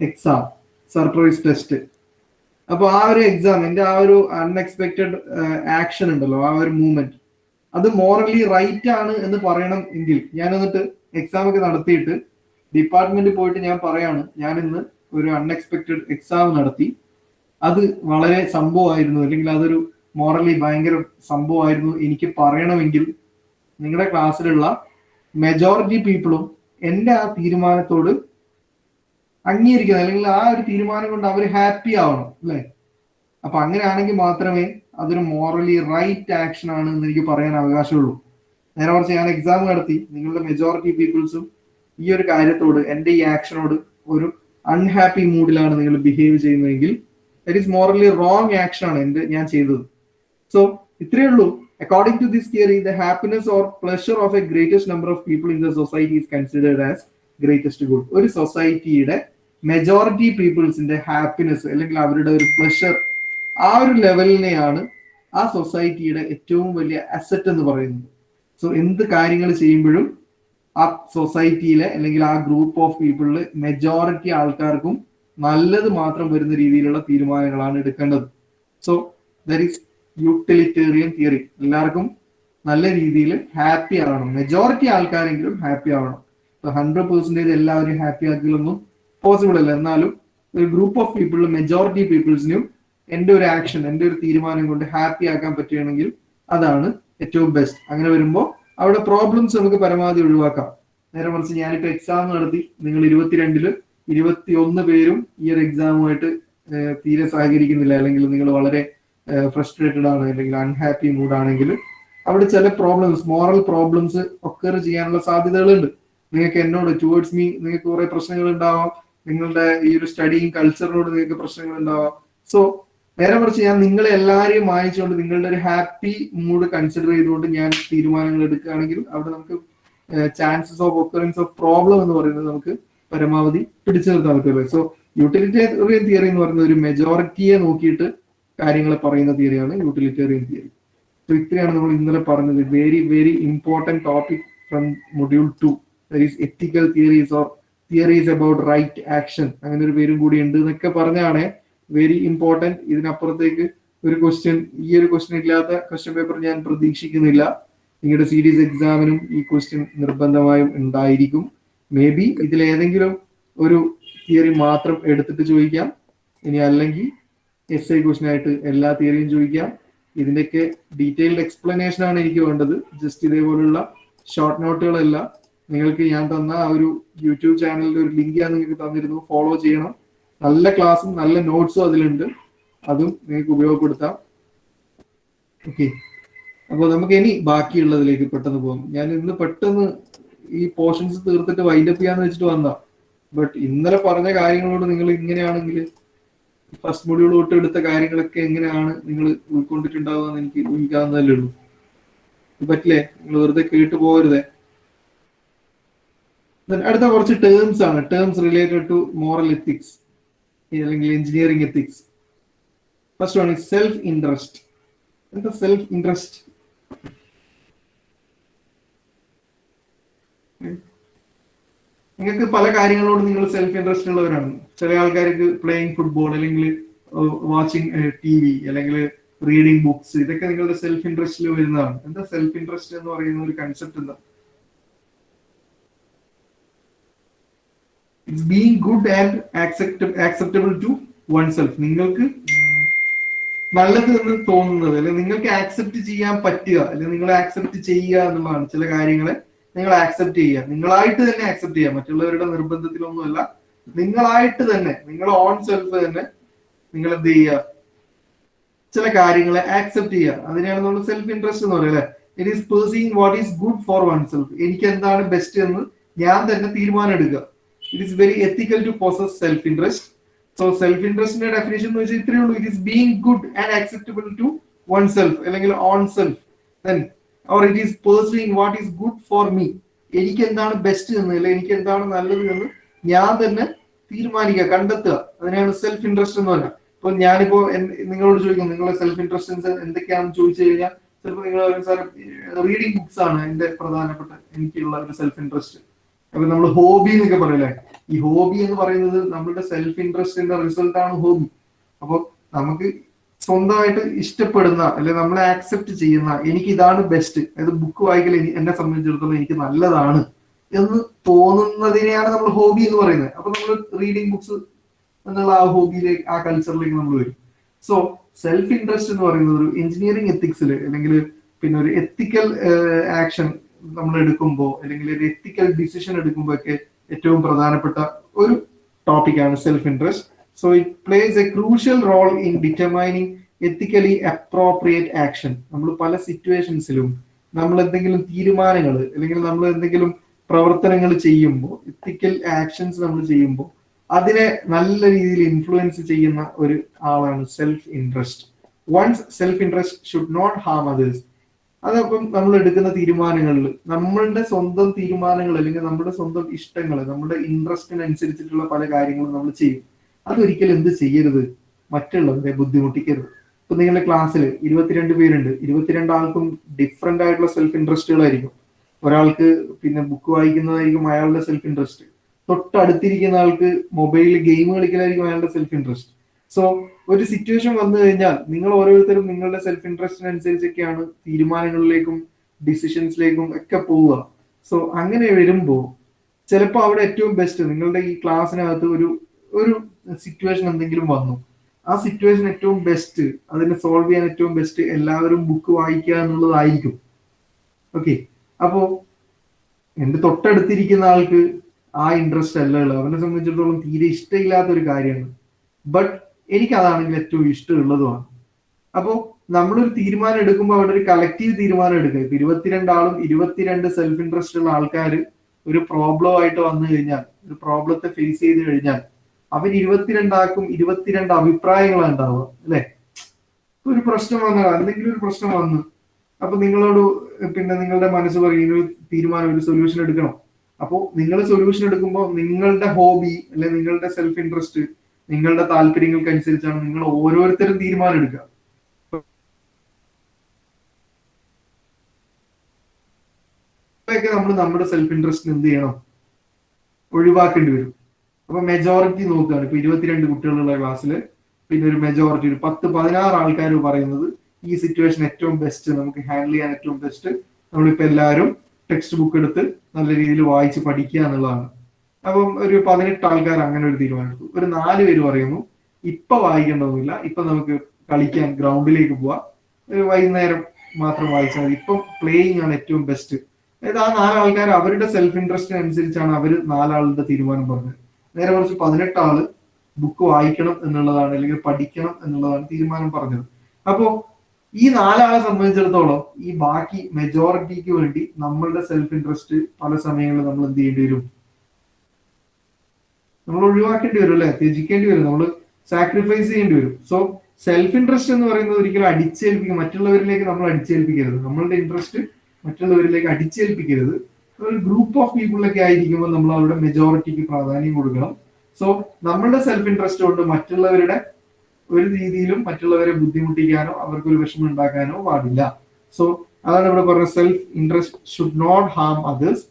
എക്സാം, സർപ്രൈസ് ടെസ്റ്റ്. അപ്പൊ ആ ഒരു എക്സാം, എന്റെ ആ ഒരു അൺഎക്സ്പെക്ടഡ് ആക്ഷൻ ഉണ്ടല്ലോ, ആ ഒരു മൂവ്മെന്റ്, അത് മോറലി റൈറ്റ് ആണ് എന്ന് പറയണം എങ്കിൽ ഞാൻ എന്നിട്ട് എക്സാം ഒക്കെ നടത്തിയിട്ട് ഡിപ്പാർട്ട്മെന്റിൽ പോയിട്ട് ഞാൻ പറയാണ്, ഞാൻ ഇന്ന് ഒരു അൺഎക്സ്പെക്ടഡ് എക്സാം നടത്തി, അത് വളരെ സംഭവമായിരുന്നു, അല്ലെങ്കിൽ അതൊരു മോറലി ഭയങ്കര സംഭവമായിരുന്നു എനിക്ക് പറയണമെങ്കിൽ നിങ്ങളുടെ ക്ലാസ്സിലുള്ള മെജോറിറ്റി പീപ്പിളും എൻ്റെ ആ തീരുമാനത്തോട് അംഗീകരിക്കണം, അല്ലെങ്കിൽ ആ ഒരു തീരുമാനം കൊണ്ട് അവർ ഹാപ്പി ആവണം അല്ലെ? അപ്പൊ അങ്ങനെയാണെങ്കിൽ മാത്രമേ അതൊരു മോറലി റൈറ്റ് ആക്ഷൻ ആണ് എന്ന് എനിക്ക് പറയാൻ അവകാശമുള്ളൂ. നേരെ മറിച്ച് ഞാൻ എക്സാം നടത്തി, നിങ്ങളുടെ മെജോറിറ്റി പീപ്പിൾസും ഈ ഒരു കാര്യത്തോട്, എൻ്റെ ഈ ആക്ഷനോട് ഒരു അൺഹാപ്പി മൂഡിലാണ് നിങ്ങൾ ബിഹേവ് ചെയ്യുന്നതെങ്കിൽ that is morally wrong action ആണ് ഞാൻ ചെയ്തത്. സോ ഇത്രയേ ഉള്ളൂ. According to this theory, the happiness or pleasure of a greatest number of people in the society is considered as greatest good. ഒരു സൊസൈറ്റിയുടെ മെജോറിറ്റി പീപ്പിൾസിന്റെ ഹാപ്പിനെസ് അല്ലെങ്കിൽ അവരുടെ ഒരു പ്ലഷർ, ആ ഒരു ലെവലിനെയാണ് ആ സൊസൈറ്റിയുടെ ഏറ്റവും വലിയ അസറ്റ് എന്ന് പറയുന്നത്. സോ എന്ത് കാര്യങ്ങൾ ചെയ്യുമ്പോഴും ആ സൊസൈറ്റിയിലെ അല്ലെങ്കിൽ ആ ഗ്രൂപ്പ് ഓഫ് പീപ്പിളിൽ മെജോറിറ്റി ആൾക്കാർക്കും നല്ലത് മാത്രം വരുന്ന രീതിയിലുള്ള തീരുമാനങ്ങളാണ് എടുക്കേണ്ടത്. So that is utilitarian theory. എല്ലാവർക്കും നല്ല രീതിയിൽ ഹാപ്പി ആവണം, മെജോറിറ്റി ആൾക്കാരെങ്കിലും ഹാപ്പി ആവണം. 100% എല്ലാവരും ഹാപ്പി ആക്കിയൊന്നും പോസിബിൾ അല്ല. എന്നാലും ഒരു ഗ്രൂപ്പ് ഓഫ് പീപ്പിളിൽ മെജോറിറ്റി പീപ്പിൾസിനും എൻ്റെ ഒരു ആക്ഷൻ, എൻ്റെ ഒരു തീരുമാനം കൊണ്ട് ഹാപ്പി ആക്കാൻ പറ്റുകയാണെങ്കിൽ അതാണ് ഏറ്റവും ബെസ്റ്റ്. അങ്ങനെ വരുമ്പോൾ അവിടെ പ്രോബ്ലംസ് നമുക്ക് പരമാവധി ഒഴിവാക്കാം. നേരെ മറിച്ച് ഞാനിപ്പോ എക്സാം നടത്തി, നിങ്ങൾ 22-ൽ 21 പേരും ഈ ഒരു എക്സാമുമായിട്ട് തീരെ സഹകരിക്കുന്നില്ല, അല്ലെങ്കിൽ നിങ്ങൾ വളരെ ഫ്രസ്ട്രേറ്റഡ് ആണ്, അല്ലെങ്കിൽ അൺഹാപ്പി മൂഡാണെങ്കിൽ അവിടെ ചില പ്രോബ്ലംസ്, മോറൽ പ്രോബ്ലംസ് ഒക്കർ ചെയ്യാനുള്ള സാധ്യതകളുണ്ട്. നിങ്ങൾക്ക് എന്നോട് ടുവേർഡ്സ് മീ നിങ്ങൾക്ക് കുറെ പ്രശ്നങ്ങൾ ഉണ്ടാവാം, നിങ്ങളുടെ ഈ ഒരു സ്റ്റഡിങ് കൾച്ചറിനോട് നിങ്ങൾക്ക് പ്രശ്നങ്ങൾ ഉണ്ടാവാം. സോ നേരെ മറിച്ച് ഞാൻ നിങ്ങളെ എല്ലാവരെയും വായിച്ചുകൊണ്ട് നിങ്ങളുടെ ഒരു ഹാപ്പി മൂഡ് കൺസിഡർ ചെയ്തുകൊണ്ട് ഞാൻ തീരുമാനങ്ങൾ എടുക്കുകയാണെങ്കിൽ അവിടെ നമുക്ക് chances of occurrence of problem എന്ന് പറയുന്നത് നമുക്ക് പരമാവധി പിടിച്ചു നിർത്താൻ പറ്റുമല്ലോ. സോ യൂട്ടിലിറ്റേറിയൻ തിയറി എന്ന് പറയുന്നത് ഒരു മെജോറിറ്റിയെ നോക്കിയിട്ട് കാര്യങ്ങൾ പറയുന്ന തിയറിയാണ് യൂട്ടിലിറ്റേറിയൻ തിയറി. സോ ഇത്രയാണ് നമ്മൾ ഇന്നലെ പറഞ്ഞത്. Very very important topic from module 2, that is ethical theories or theories about right action. അങ്ങനെ ഒരു പേരും കൂടി ഉണ്ട് എന്നൊക്കെ പറഞ്ഞാണ്. Very important. ഇതിനപ്പുറത്തേക്ക് ഒരു ക്വസ്റ്റ്യൻ, ഈ ഒരു ക്വസ്റ്റ്യൻ ഇല്ലാത്ത ക്വസ്റ്റ്യൻ പേപ്പർ ഞാൻ പ്രതീക്ഷിക്കുന്നില്ല. നിങ്ങളുടെ സീരീസ് എക്സാമിനും ഈ ക്വസ്റ്റ്യൻ നിർബന്ധമായും ഉണ്ടായിരിക്കും. മേ ബി ഇതിലേതെങ്കിലും ഒരു തിയറി മാത്രം എടുത്തിട്ട് ചോദിക്കാം, ഇനി അല്ലെങ്കിൽ SI ക്വസ്റ്റ്യൻ ആയിട്ട് എല്ലാ തിയറിയും ചോദിക്കാം. ഇതിന്റെയൊക്കെ ഡീറ്റെയിൽഡ് എക്സ്പ്ലനേഷൻ ആണ് എനിക്ക് വേണ്ടത്. ജസ്റ്റ് ഇതേപോലുള്ള ഷോർട്ട് നോട്ടുകളല്ല. നിങ്ങൾക്ക് ഞാൻ തന്ന ആ ഒരു യൂട്യൂബ് ചാനലിന്റെ ഒരു ലിങ്ക് ഞാൻ നിങ്ങൾക്ക് തന്നിരുന്നു, ഫോളോ ചെയ്യണം. നല്ല ക്ലാസ്സും നല്ല നോട്ട്സും അതിലുണ്ട്, അതും നിങ്ങൾക്ക് ഉപയോഗപ്പെടുത്താം. ഓക്കെ, അപ്പോൾ നമുക്ക് ഇനി ബാക്കിയുള്ളതിലേക്ക് പെട്ടെന്ന് പോകാം. ഞാൻ ഇന്ന് പെട്ടെന്ന് ഈ പോർഷൻസ് തീർത്തിട്ട് വൈൻഡപ്പ് ചെയ്യാന്ന് വെച്ചിട്ട് വന്നാ, ബട്ട് ഇന്നലെ പറഞ്ഞ കാര്യങ്ങളോട് നിങ്ങൾ ഇങ്ങനെയാണെങ്കിൽ ഫസ്റ്റ് മൊഡ്യൂൾ തൊട്ട് എടുത്ത കാര്യങ്ങളൊക്കെ എങ്ങനെയാണ് നിങ്ങൾ ഉൾക്കൊണ്ടിട്ടുണ്ടാവുക എന്ന് എനിക്ക് ഊഹിക്കാവുന്നതല്ലേ ഉള്ളൂ. പറ്റില്ലേ? നിങ്ങൾ വെറുതെ കേട്ടു പോകരുതേ. അടുത്ത കുറച്ച് ടേംസ് ആണ്, terms related to moral ethics അല്ലെങ്കിൽ engineering ethics. First one is self interest. എന്താ സെൽഫ് ഇൻട്രസ്റ്റ്? നിങ്ങൾക്ക് പല കാര്യങ്ങളോടും നിങ്ങൾ സെൽഫ് ഇൻട്രസ്റ്റ് ഉള്ളവരാണ്. ചില ആൾക്കാർക്ക് പ്ലേയിങ് ഫുട്ബോൾ, അല്ലെങ്കിൽ വാച്ചിങ് TV, അല്ലെങ്കിൽ റീഡിങ് ബുക്സ്, ഇതൊക്കെ നിങ്ങളുടെ സെൽഫ് ഇൻട്രസ്റ്റിൽ വരുന്നതാണ്. എന്താ സെൽഫ് ഇൻട്രസ്റ്റ് എന്ന് പറയുന്ന ഒരു കൺസെപ്റ്റ്? എന്താ? It's being good and acceptable to one self. നിങ്ങൾക്ക് നല്ലത് എന്ന് തോന്നുന്നത്, അല്ലെങ്കിൽ നിങ്ങൾക്ക് ആക്സെപ്റ്റ് ചെയ്യാൻ പറ്റുക, അല്ലെങ്കിൽ നിങ്ങൾ ആക്സെപ്റ്റ് ചെയ്യുക എന്നുള്ളതാണ്. ചില കാര്യങ്ങളെ നിങ്ങൾ ആക്സെപ്റ്റ് ചെയ്യുക, നിങ്ങളായിട്ട് തന്നെ ആക്സെപ്റ്റ് ചെയ്യുക, മറ്റുള്ളവരുടെ നിർബന്ധത്തിലൊന്നുമല്ല, നിങ്ങളായിട്ട് തന്നെ, നിങ്ങളുടെ ഓൺ സെൽഫ് തന്നെ നിങ്ങൾ എന്ത് ചെയ്യുക, ചില കാര്യങ്ങളെ ആക്സെപ്റ്റ് ചെയ്യുക. അതിനെയാണ് നമ്മൾ സെൽഫ് ഇൻട്രസ്റ്റ് എന്ന് പറയുന്നത്. It is perceiving what is good for one self. എനിക്ക് എന്താണ് ബെസ്റ്റ് എന്ന് ഞാൻ തന്നെ തീരുമാനം എടുക്കുക. It is very ethical to possess self interest. So self ഇൻട്രസ്റ്റിന്റെ ഡെഫിനേഷൻ എന്ന് വെച്ചാൽ ഇത്രയേ ഉള്ളൂ. It is being good and acceptable to one self അല്ലെങ്കിൽ own self, then or it is pursuing what is good for me. എനിക്ക് എന്താണ് best എന്ന്, അല്ലെങ്കിൽ എനിക്ക് എന്താണ് നല്ലത് എന്ന് ഞാൻ തന്നെ തീരുമാനിക്കുക, കണ്ടെത്തുക. അതിനാണ് സെൽഫ് ഇൻട്രസ്റ്റ് എന്ന് പറഞ്ഞാൽ. ഇപ്പൊ ഞാനിപ്പോ നിങ്ങളോട് ചോദിക്കും നിങ്ങളുടെ സെൽഫ് ഇൻട്രസ്റ്റ് എന്തൊക്കെയാണെന്ന് ചോദിച്ചു കഴിഞ്ഞാൽ ചിലപ്പോൾ നിങ്ങൾ സാർ റീഡിങ് ബുക്സ് ആണ് എന്റെ പ്രധാനപ്പെട്ട എനിക്കുള്ള ഒരു സെൽഫ് ഇൻട്രസ്റ്റ്. അപ്പൊ നമ്മൾ ഹോബി എന്നൊക്കെ പറയില്ലേ, ഈ ഹോബി എന്ന് പറയുന്നത് നമ്മളുടെ സെൽഫ് ഇൻട്രസ്റ്റിന്റെ റിസൾട്ട് ആണ് ഹോബി. അപ്പൊ നമുക്ക് സ്വന്തമായിട്ട് ഇഷ്ടപ്പെടുന്ന അല്ലെങ്കിൽ നമ്മളെ ആക്സെപ്റ്റ് ചെയ്യുന്ന എനിക്ക് ഇതാണ് ബെസ്റ്റ്, അതായത് ബുക്ക് വായിക്കൽ എന്നെ സംബന്ധിച്ചിടത്തോളം എനിക്ക് നല്ലതാണ് എന്ന് തോന്നുന്നതിനെയാണ് നമ്മൾ ഹോബി എന്ന് പറയുന്നത്. അപ്പൊ നമ്മൾ റീഡിങ് ബുക്സ് എന്നുള്ള ആ ഹോബിയിലേക്ക് ആ കൾച്ചറിലേക്ക് നമ്മൾ വരും. സോ സെൽഫ് ഇൻട്രസ്റ്റ് എന്ന് പറയുന്നത് ഒരു എഞ്ചിനീയറിംഗ് എത്തിക്സിൽ അല്ലെങ്കിൽ പിന്നെ ഒരു എത്തിക്കൽ ആക്ഷൻ നമ്മൾ എടുക്കുമ്പോൾ അല്ലെങ്കിൽ ഒരു എത്തിക്കൽ ഡിസിഷൻ എടുക്കുമ്പോൾ ഒക്കെ ഏറ്റവും പ്രധാനപ്പെട്ട ഒരു ടോപ്പിക്കാണ് self interest. So it plays a crucial role in determining ethically appropriate action. നമ്മൾ പല സിറ്റുവേഷൻസിലും നമ്മൾ എന്തെങ്കിലും തീരുമാനങ്ങൾ അല്ലെങ്കിൽ നമ്മൾ എന്തെങ്കിലും പ്രവർത്തനങ്ങൾ ചെയ്യുമ്പോൾ, എത്തിക്കൽ ആക്ഷൻസ് നമ്മൾ ചെയ്യുമ്പോൾ അതിനെ നല്ല രീതിയിൽ ഇൻഫ്ലുവൻസ് ചെയ്യുന്ന ഒരു ആളാണ് self interest. One's self interest should not harm others. അതപ്പം നമ്മൾ എടുക്കുന്ന തീരുമാനങ്ങളിൽ നമ്മളുടെ സ്വന്തം തീരുമാനങ്ങൾ അല്ലെങ്കിൽ നമ്മുടെ സ്വന്തം ഇഷ്ടങ്ങൾ, നമ്മുടെ ഇൻട്രസ്റ്റിനനുസരിച്ചിട്ടുള്ള പല കാര്യങ്ങളും നമ്മൾ ചെയ്യും. അതൊരിക്കലും എന്ത് ചെയ്യരുത്, മറ്റുള്ളവരെ ബുദ്ധിമുട്ടിക്കരുത്. ഇപ്പൊ നിങ്ങളുടെ ക്ലാസ്സിൽ 22 പേരുണ്ട്, 22 ആൾക്കും ഡിഫറെന്റ് ആയിട്ടുള്ള സെൽഫ് ഇൻട്രസ്റ്റുകളായിരിക്കും. ഒരാൾക്ക് പിന്നെ ബുക്ക് വായിക്കുന്നതായിരിക്കും അയാളുടെ സെൽഫ് ഇൻട്രസ്റ്റ്, തൊട്ടടുത്തിരിക്കുന്ന ആൾക്ക് മൊബൈലിൽ ഗെയിം കളിക്കലായിരിക്കും അയാളുടെ സെൽഫ് ഇൻട്രസ്റ്റ്. സോ ഒരു സിറ്റുവേഷൻ വന്നു കഴിഞ്ഞാൽ നിങ്ങൾ ഓരോരുത്തരും നിങ്ങളുടെ സെൽഫ് ഇൻട്രസ്റ്റിനനുസരിച്ചൊക്കെയാണ് തീരുമാനങ്ങളിലേക്കും ഡിസിഷൻസിലേക്കും ഒക്കെ പോവുക. സോ അങ്ങനെ വരുമ്പോൾ ചിലപ്പോൾ അവിടെ ഏറ്റവും ബെസ്റ്റ് നിങ്ങളുടെ ഈ ക്ലാസ്സിനകത്ത് ഒരു സിറ്റുവേഷൻ എന്തെങ്കിലും വന്നു, ആ സിറ്റുവേഷൻ ഏറ്റവും ബെസ്റ്റ് അതിനെ സോൾവ് ചെയ്യാൻ ഏറ്റവും ബെസ്റ്റ് എല്ലാവരും ബുക്ക് വായിക്കുക എന്നുള്ളതായിരിക്കും. ഓക്കെ, അപ്പോ എന്റെ തൊട്ടടുത്തിരിക്കുന്ന ആൾക്ക് ആ ഇൻട്രസ്റ്റ് അല്ല ഉള്ളത്, അവനെ സംബന്ധിച്ചിടത്തോളം തീരെ ഇഷ്ടമില്ലാത്ത ഒരു കാര്യമാണ്. ബട്ട് എനിക്ക് അതാണെങ്കിൽ ഏറ്റവും ഇഷ്ടമുള്ളതുമാണ്. അപ്പോൾ നമ്മളൊരു തീരുമാനം എടുക്കുമ്പോൾ അവിടെ ഒരു കളക്റ്റീവ് തീരുമാനം എടുക്കുക. ഇപ്പൊ 22 ആളും 22 സെൽഫ് ഇൻട്രസ്റ്റ് ഉള്ള ആൾക്കാർ ഒരു പ്രോബ്ലം ആയിട്ട് വന്നു കഴിഞ്ഞാൽ, ഒരു പ്രോബ്ലത്തെ ഫേസ് ചെയ്ത് കഴിഞ്ഞാൽ അവർ 22 ആൾക്കും 22 അഭിപ്രായങ്ങളാണ് ഉണ്ടാവുക അല്ലെ. ഒരു പ്രശ്നം വന്നാൽ എന്തെങ്കിലും ഒരു പ്രശ്നം വന്നു, അപ്പൊ നിങ്ങളോട് പിന്നെ നിങ്ങളുടെ മനസ്സ് പറയും ഒരു തീരുമാനം, ഒരു സൊല്യൂഷൻ എടുക്കണം. അപ്പോൾ നിങ്ങൾ സൊല്യൂഷൻ എടുക്കുമ്പോൾ നിങ്ങളുടെ ഹോബി അല്ലെ നിങ്ങളുടെ സെൽഫ് ഇൻട്രസ്റ്റ്, നിങ്ങളുടെ താല്പര്യങ്ങൾക്ക് അനുസരിച്ചാണ് നിങ്ങൾ ഓരോരുത്തരും തീരുമാനം എടുക്കുക. നമ്മൾ നമ്മുടെ സെൽഫ് ഇൻട്രസ്റ്റിന് എന്ത് ചെയ്യണം, ഒഴിവാക്കേണ്ടി വരും. അപ്പൊ മെജോറിറ്റി നോക്കുകയാണ്. ഇപ്പൊ 22 കുട്ടികളുള്ള ക്ലാസ്സിൽ പിന്നെ ഒരു മെജോറിറ്റി ഒരു 10-16 ആൾക്കാർ പറയുന്നത് ഈ സിറ്റുവേഷൻ ഏറ്റവും ബെസ്റ്റ്, നമുക്ക് ഹാൻഡിൽ ചെയ്യാൻ ഏറ്റവും ബെസ്റ്റ് നമ്മളിപ്പോ എല്ലാവരും ടെക്സ്റ്റ് ബുക്ക് എടുത്ത് നല്ല രീതിയിൽ വായിച്ച് പഠിക്കുക എന്നുള്ളതാണ്. അപ്പം ഒരു 18 ആൾക്കാർ അങ്ങനെ ഒരു തീരുമാനം എടുത്തു. ഒരു 4 പേര് പറയുന്നു ഇപ്പൊ വായിക്കേണ്ടതൊന്നുമില്ല, ഇപ്പൊ നമുക്ക് കളിക്കാൻ ഗ്രൗണ്ടിലേക്ക് പോവാം, ഒരു വൈകുന്നേരം മാത്രം വായിച്ചാൽ മതി, ഇപ്പം പ്ലേയിങ് ആണ് ഏറ്റവും ബെസ്റ്റ്. അതായത് ആ 4 ആൾക്കാർ അവരുടെ സെൽഫ് ഇൻട്രസ്റ്റിന് അനുസരിച്ചാണ് അവർ 4 ആളുടെ തീരുമാനം പറഞ്ഞത്. നേരെ കുറച്ച് 18 ആള് ബുക്ക് വായിക്കണം എന്നുള്ളതാണ് അല്ലെങ്കിൽ പഠിക്കണം എന്നുള്ളതാണ് തീരുമാനം പറഞ്ഞത്. അപ്പോ ഈ 4 ആളെ സംബന്ധിച്ചിടത്തോളം ഈ ബാക്കി മെജോറിറ്റിക്ക് വേണ്ടി നമ്മളുടെ സെൽഫ് ഇൻട്രസ്റ്റ് പല സമയങ്ങളിൽ നമ്മൾ എന്ത് ചെയ്യേണ്ടി വരും, നമ്മൾ ഒഴിവാക്കേണ്ടി വരും അല്ലെ, ത്യജിക്കേണ്ടി വരും, നമ്മൾ സാക്രിഫൈസ് ചെയ്യേണ്ടി വരും. സോ സെൽഫ് ഇൻട്രസ്റ്റ് എന്ന് പറയുന്നത് ഒരിക്കലും അടിച്ചേൽപ്പിക്കുക, മറ്റുള്ളവരിലേക്ക് നമ്മൾ അടിച്ചേൽപ്പിക്കരുത്, നമ്മളുടെ ഇൻട്രസ്റ്റ് മറ്റുള്ളവരിലേക്ക് അടിച്ചേൽപ്പിക്കരുത്. ഒരു ഗ്രൂപ്പ് ഓഫ് പീപ്പിളിലൊക്കെ ആയിരിക്കുമ്പോൾ നമ്മൾ അവരുടെ മെജോറിറ്റിക്ക് പ്രാധാന്യം കൊടുക്കണം. സോ നമ്മളുടെ സെൽഫ് ഇൻട്രസ്റ്റ് കൊണ്ട് മറ്റുള്ളവരുടെ ഒരു രീതിയിലും മറ്റുള്ളവരെ ബുദ്ധിമുട്ടിക്കാനോ അവർക്കൊരു വിഷമം ഉണ്ടാക്കാനോ പാടില്ല. സോ അതാണ് ഇവിടെ പറഞ്ഞ self interest should not harm others.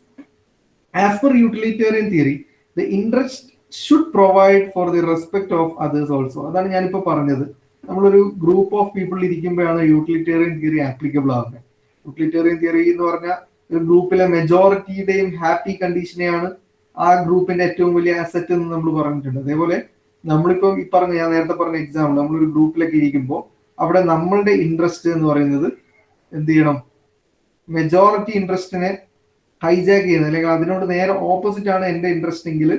As per utilitarian theory the interest should provide for the respect of others also. അതാണ് ഞാനിപ്പോ പറഞ്ഞത്. നമ്മളൊരു ഗ്രൂപ്പ് ഓഫ് പീപ്പിൾ ഇരിക്കുമ്പോഴാണ് യൂട്ടിലിറ്റേറിയൻ തിയറി ആപ്ലിക്കബിൾ ആവുന്നത്. യൂട്ടിലിറ്റേറിയൻ തിയറി എന്ന് പറഞ്ഞാൽ ഒരു ഗ്രൂപ്പിലെ മെജോറിറ്റിയുടെയും ഹാപ്പി കണ്ടീഷനെയാണ് ആ ഗ്രൂപ്പിന്റെ ഏറ്റവും വലിയ അസറ്റ് എന്ന് നമ്മൾ പറഞ്ഞിട്ടുണ്ട്. അതേപോലെ നമ്മളിപ്പോ ഈ പറഞ്ഞ ഞാൻ നേരത്തെ പറഞ്ഞ എക്സാമ്പിൾ, നമ്മളൊരു ഗ്രൂപ്പിലൊക്കെ ഇരിക്കുമ്പോൾ അവിടെ നമ്മളുടെ ഇൻട്രസ്റ്റ് എന്ന് പറയുന്നത് എന്ത് ചെയ്യണം, മെജോറിറ്റി ഇൻട്രസ്റ്റിനെ ഹൈജാക്ക് ചെയ്യുന്നത് അല്ലെങ്കിൽ അതിനോട് നേരെ ഓപ്പോസിറ്റ് ആണ് എന്റെ ഇൻട്രസ്റ്റ് എങ്കിൽ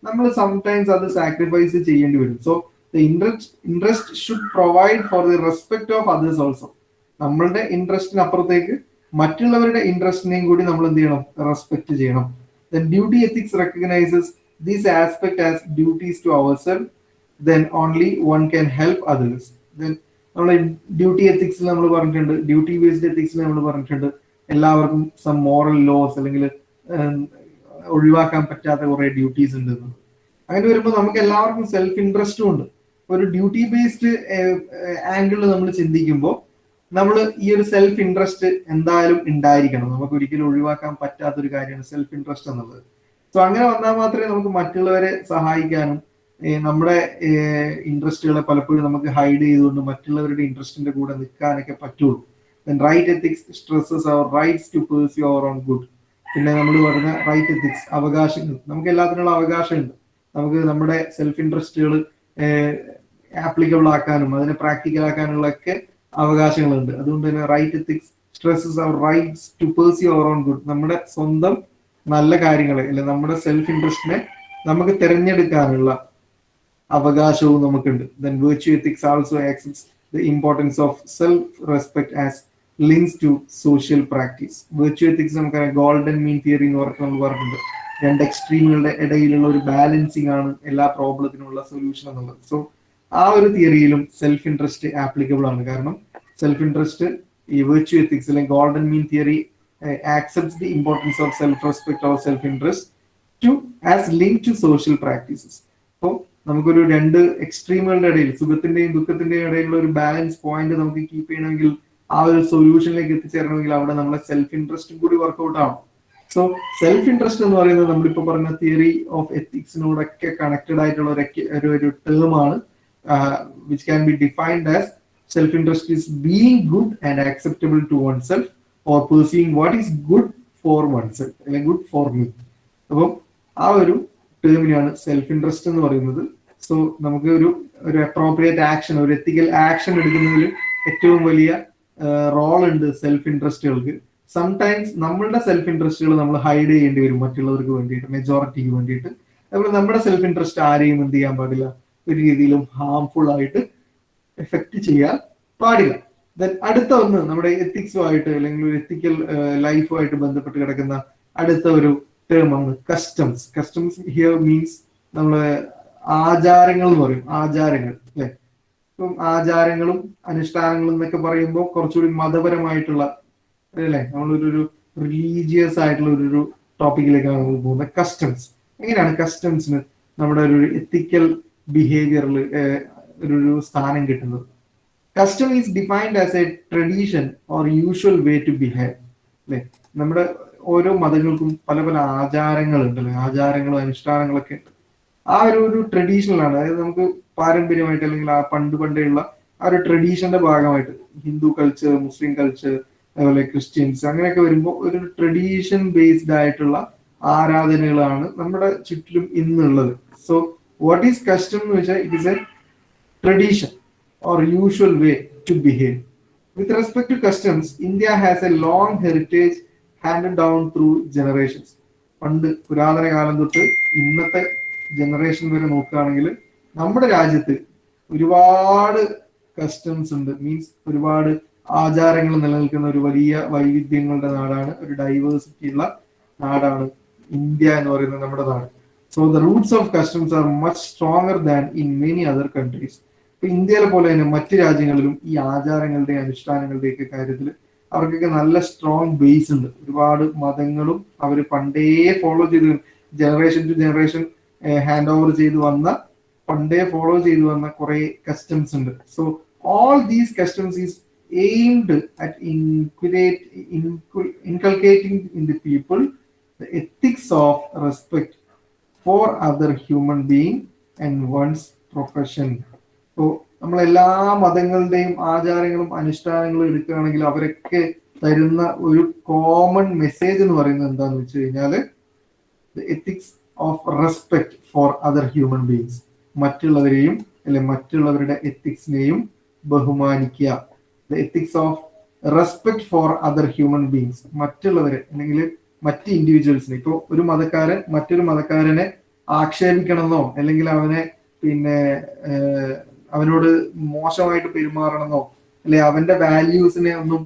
നമ്മൾ സംടൈംസ് അത് സാക്രിഫൈസ് ചെയ്യേണ്ടി വരും. So the interest should provide for the respect of others also. നമ്മളുടെ ഇൻട്രസ്റ്റിനപ്പുറത്തേക്ക് മറ്റുള്ളവരുടെ ഇൻട്രസ്റ്റിനെയും കൂടി നമ്മൾ എന്ത് ചെയ്യണം, റെസ്പെക്ട് ചെയ്യണം. The duty ethics recognizes this aspect as duties to ourselves then only one can help others. Then നമ്മളെ ഡ്യൂട്ടി എത്തിക്സിൽ നമ്മൾ പറഞ്ഞിട്ടുണ്ട്, ഡ്യൂട്ടി ബേസ്ഡ് എത്തിക്സിൽ നമ്മൾ പറഞ്ഞിട്ടുണ്ട് എല്ലാവർക്കും സം മോറൽ ലോസ് അല്ലെങ്കിൽ ഒഴിവാക്കാൻ പറ്റാത്ത കുറെ ഡ്യൂട്ടീസ് ഉണ്ട്. അങ്ങനെ വരുമ്പോൾ നമുക്ക് എല്ലാവർക്കും സെൽഫ് ഇൻട്രസ്റ്റും ഉണ്ട്. ഒരു ഡ്യൂട്ടി ബേസ്ഡ് ആംഗിളിൽ നമ്മൾ ചിന്തിക്കുമ്പോൾ നമ്മൾ ഈ ഒരു സെൽഫ് ഇൻട്രസ്റ്റ് എന്തായാലും ഉണ്ടായിരിക്കണം. നമുക്ക് ഒരിക്കലും ഒഴിവാക്കാൻ പറ്റാത്തൊരു കാര്യമാണ് സെൽഫ് ഇൻട്രസ്റ്റ് എന്നുള്ളത്. സോ അങ്ങനെ വന്നാൽ മാത്രമേ നമുക്ക് മറ്റുള്ളവരെ സഹായിക്കാനും നമ്മുടെ ഇൻട്രസ്റ്റുകളെ പലപ്പോഴും നമുക്ക് ഹൈഡ് ചെയ്തുകൊണ്ട് മറ്റുള്ളവരുടെ ഇൻട്രസ്റ്റിന്റെ കൂടെ നിൽക്കാനൊക്കെ പറ്റുള്ളൂ. Right ethics stresses our rights to pursue our own good. പിന്നെ നമ്മൾ പറഞ്ഞ റൈറ്റ് എത്തിക്സ്, അവകാശങ്ങൾ, നമുക്ക് എല്ലാത്തിനുള്ള അവകാശമുണ്ട്. നമുക്ക് നമ്മുടെ സെൽഫ് ഇൻട്രസ്റ്റുകൾ ആപ്ലിക്കബിൾ ആക്കാനും അതിനെ പ്രാക്ടിക്കൽ ആക്കാനുള്ള ഒക്കെ അവകാശങ്ങളുണ്ട്. അതുകൊണ്ട് തന്നെ right ethics stresses our rights to pursue our own good. നമ്മുടെ സ്വന്തം നല്ല കാര്യങ്ങളെ അല്ലെ നമ്മുടെ സെൽഫ് ഇൻട്രസ്റ്റിനെ നമുക്ക് തിരഞ്ഞെടുക്കാനുള്ള അവകാശവും നമുക്കുണ്ട്. Then virtue ethics also accepts the importance of self-respect as links to social practice. Virtue ethics നമുക്കറിയാം ഗോൾഡൻ മീൻ തിയറി എന്ന് പറഞ്ഞിട്ടുണ്ട്. രണ്ട് എക്സ്ട്രീമുകളുടെ ഇടയിലുള്ള ഒരു ബാലൻസിങ് ആണ് എല്ലാ പ്രോബ്ലത്തിനുള്ള സൊല്യൂഷൻ എന്നുള്ളത്. സോ ആ ഒരു തിയറിയിലും സെൽഫ് ഇൻട്രസ്റ്റ് ആപ്ലിക്കബിൾ ആണ്. കാരണം സെൽഫ് ഇൻട്രസ്റ്റ് ഈ വിർച്വു എത്തിക്സ് അല്ലെങ്കിൽ golden mean theory accepts the importance of self respect or self interest to as link to social practices. അപ്പോൾ നമുക്കൊരു രണ്ട് എക്സ്ട്രീമുകളുടെ ഇടയിൽ സുഖത്തിന്റെയും ദുഃഖത്തിന്റെയും ഇടയിലുള്ള ഒരു ബാലൻസ് പോയിന്റ് നമുക്ക് കീപ്പ് ചെയ്യണമെങ്കിൽ ആ ഒരു സൊല്യൂഷനിലേക്ക് എത്തിച്ചേരണമെങ്കിൽ അവിടെ നമ്മളെ സെൽഫ് ഇൻട്രസ്റ്റും കൂടി വർക്ക്ഔട്ട് ആവും. സോ സെൽഫ് ഇൻട്രസ്റ്റ് എന്ന് പറയുന്നത് നമ്മളിപ്പോ പറഞ്ഞ തിയറി ഓഫ് എത്തിക്സിനോടൊക്കെ കണക്റ്റഡ് ആയിട്ടുള്ള ഒരു ടേം ആണ്, which can be defined as self-interest is being good and acceptable to oneself or pursuing what is good for oneself അല്ലെങ്കിൽ good for me. അപ്പം ആ ഒരു ടേമിനാണ് സെൽഫ് ഇൻട്രസ്റ്റ് എന്ന് പറയുന്നത്. സോ നമുക്ക് ഒരു അപ്രോപ്രിയേറ്റ് ആക്ഷൻ, ഒരു എത്തിക്കൽ ആക്ഷൻ എടുക്കുന്നതിൽ ഏറ്റവും വലിയ റോൾ ഉണ്ട് സെൽഫ് ഇൻട്രസ്റ്റുകൾക്ക്. സംടൈംസ് നമ്മളുടെ സെൽഫ് ഇൻട്രസ്റ്റുകൾ നമ്മൾ ഹൈഡ് ചെയ്യേണ്ടി വരും മറ്റുള്ളവർക്ക് വേണ്ടിയിട്ട്, മെജോറിറ്റിക്ക് വേണ്ടിയിട്ട്. അതുപോലെ നമ്മുടെ സെൽഫ് ഇൻട്രസ്റ്റ് ആരെയും എന്ത് ചെയ്യാൻ പാടില്ല, ഒരു രീതിയിലും ഹാംഫുൾ ആയിട്ട് എഫക്ട് ചെയ്യാൻ പാടില്ല. ദെൻ അടുത്ത ഒന്ന് നമ്മുടെ എത്തിക്സുമായിട്ട് അല്ലെങ്കിൽ ഒരു എത്തിക്കൽ ലൈഫുമായിട്ട് ബന്ധപ്പെട്ട് കിടക്കുന്ന അടുത്ത ഒരു ടേം ആണ് കസ്റ്റംസ്. കസ്റ്റംസ് ഹിയർ മീൻസ് നമ്മളെ ആചാരങ്ങൾ എന്ന് പറയും, ആചാരങ്ങൾ അല്ലെ. ഇപ്പം ആചാരങ്ങളും അനുഷ്ഠാനങ്ങളും എന്നൊക്കെ പറയുമ്പോൾ കുറച്ചുകൂടി മതപരമായിട്ടുള്ള അല്ലെ, നമ്മളൊരു റിലീജിയസ് ആയിട്ടുള്ള ഒരു ടോപ്പിക്കിലേക്കാണ് നമ്മൾ പോകുന്നത്. കസ്റ്റംസ് എങ്ങനെയാണ് കസ്റ്റംസിന് നമ്മുടെ ഒരു എത്തിക്കൽ ബിഹേവിയറിൽ ഒരു സ്ഥാനം കിട്ടുന്നത്? Custom is defined as a tradition or usual way to behave അല്ലെ. നമ്മുടെ ഓരോ മതങ്ങൾക്കും പല പല ആചാരങ്ങൾ ഉണ്ടല്ലോ, ആചാരങ്ങളും അനുഷ്ഠാനങ്ങളൊക്കെ ആ ഒരു ട്രഡീഷണലാണ്. അതായത് നമുക്ക് പാരമ്പര്യമായിട്ട് അല്ലെങ്കിൽ ആ പണ്ടേയുള്ള ആ ഒരു ട്രഡീഷന്റെ ഭാഗമായിട്ട് ഹിന്ദു കൾച്ചർ, മുസ്ലിം കൾച്ചർ, അതുപോലെ ക്രിസ്ത്യൻസ് അങ്ങനെയൊക്കെ വരുമ്പോൾ ഒരു ട്രഡീഷൻ ബേസ്ഡ് ആയിട്ടുള്ള ആരാധനകളാണ് നമ്മുടെ ചുറ്റിലും ഇന്നുള്ളത്. സോ what is custom എന്ന് വെച്ചാൽ it is a tradition or usual way to behave. With respect to customs, India has a long heritage handed down through generations. പണ്ട് പുരാതന കാലം തൊട്ട് ഇന്നത്തെ ജനറേഷൻ വരെ നോക്കുകയാണെങ്കിൽ നമ്മുടെ രാജ്യത്ത് ഒരുപാട് കസ്റ്റംസ് ഉണ്ട്. മീൻസ് ഒരുപാട് ആചാരങ്ങൾ നിലനിൽക്കുന്ന ഒരു വലിയ വൈവിധ്യങ്ങളുടെ നാടാണ്, ഒരു ഡൈവേഴ്സിറ്റി ഉള്ള നാടാണ് ഇന്ത്യ എന്ന് പറയുന്നത് നമ്മുടെ നാട്. So the roots of customs are much stronger than in many other countries. ഇപ്പൊ ഇന്ത്യയിലെ പോലെ തന്നെ മറ്റു രാജ്യങ്ങളിലും ഈ ആചാരങ്ങളുടെയും അനുഷ്ഠാനങ്ങളുടെയൊക്കെ കാര്യത്തിൽ അവർക്കൊക്കെ നല്ല സ്ട്രോങ് ബേസ് ഉണ്ട്. ഒരുപാട് മതങ്ങളും അവർ പണ്ടേ ഫോളോ ചെയ്ത് generation to generation hand over ചെയ്തു വന്ന പണ്ടേ ഫോളോ ചെയ്തു വന്ന കുറെ കസ്റ്റംസ് ഉണ്ട്. So all these customs is aimed at inculcating in the people the ethics of respect for other human being and one's profession. So നമ്മളെല്ലാ മതങ്ങളുടെയും ആചാരങ്ങളും അനുഷ്ഠാനങ്ങളും എടുക്കുകയാണെങ്കിൽ അവരൊക്കെ തരുന്ന ഒരു കോമൺ മെസ്സേജ് എന്ന് പറയുന്നത് എന്താണെന്ന് വെച്ച് കഴിഞ്ഞാല് the ethics of respect for other human beings. മറ്റുള്ളവരെയും അല്ലെ മറ്റുള്ളവരുടെ എത്തിക്സിനെയും ബഹുമാനിക്കുക. the ethics of respect for other human beings. മറ്റുള്ളവരെ അല്ലെങ്കിൽ മറ്റ് ഇൻഡിവിജ്വൽസിനെ, ഇപ്പൊ ഒരു മതക്കാരൻ മറ്റൊരു മതക്കാരനെ ആക്ഷേപിക്കണമെന്നോ അല്ലെങ്കിൽ അവനെ അവനോട് മോശമായിട്ട് പെരുമാറണമെന്നോ അല്ലെ അവന്റെ വാല്യൂസിനെ ഒന്നും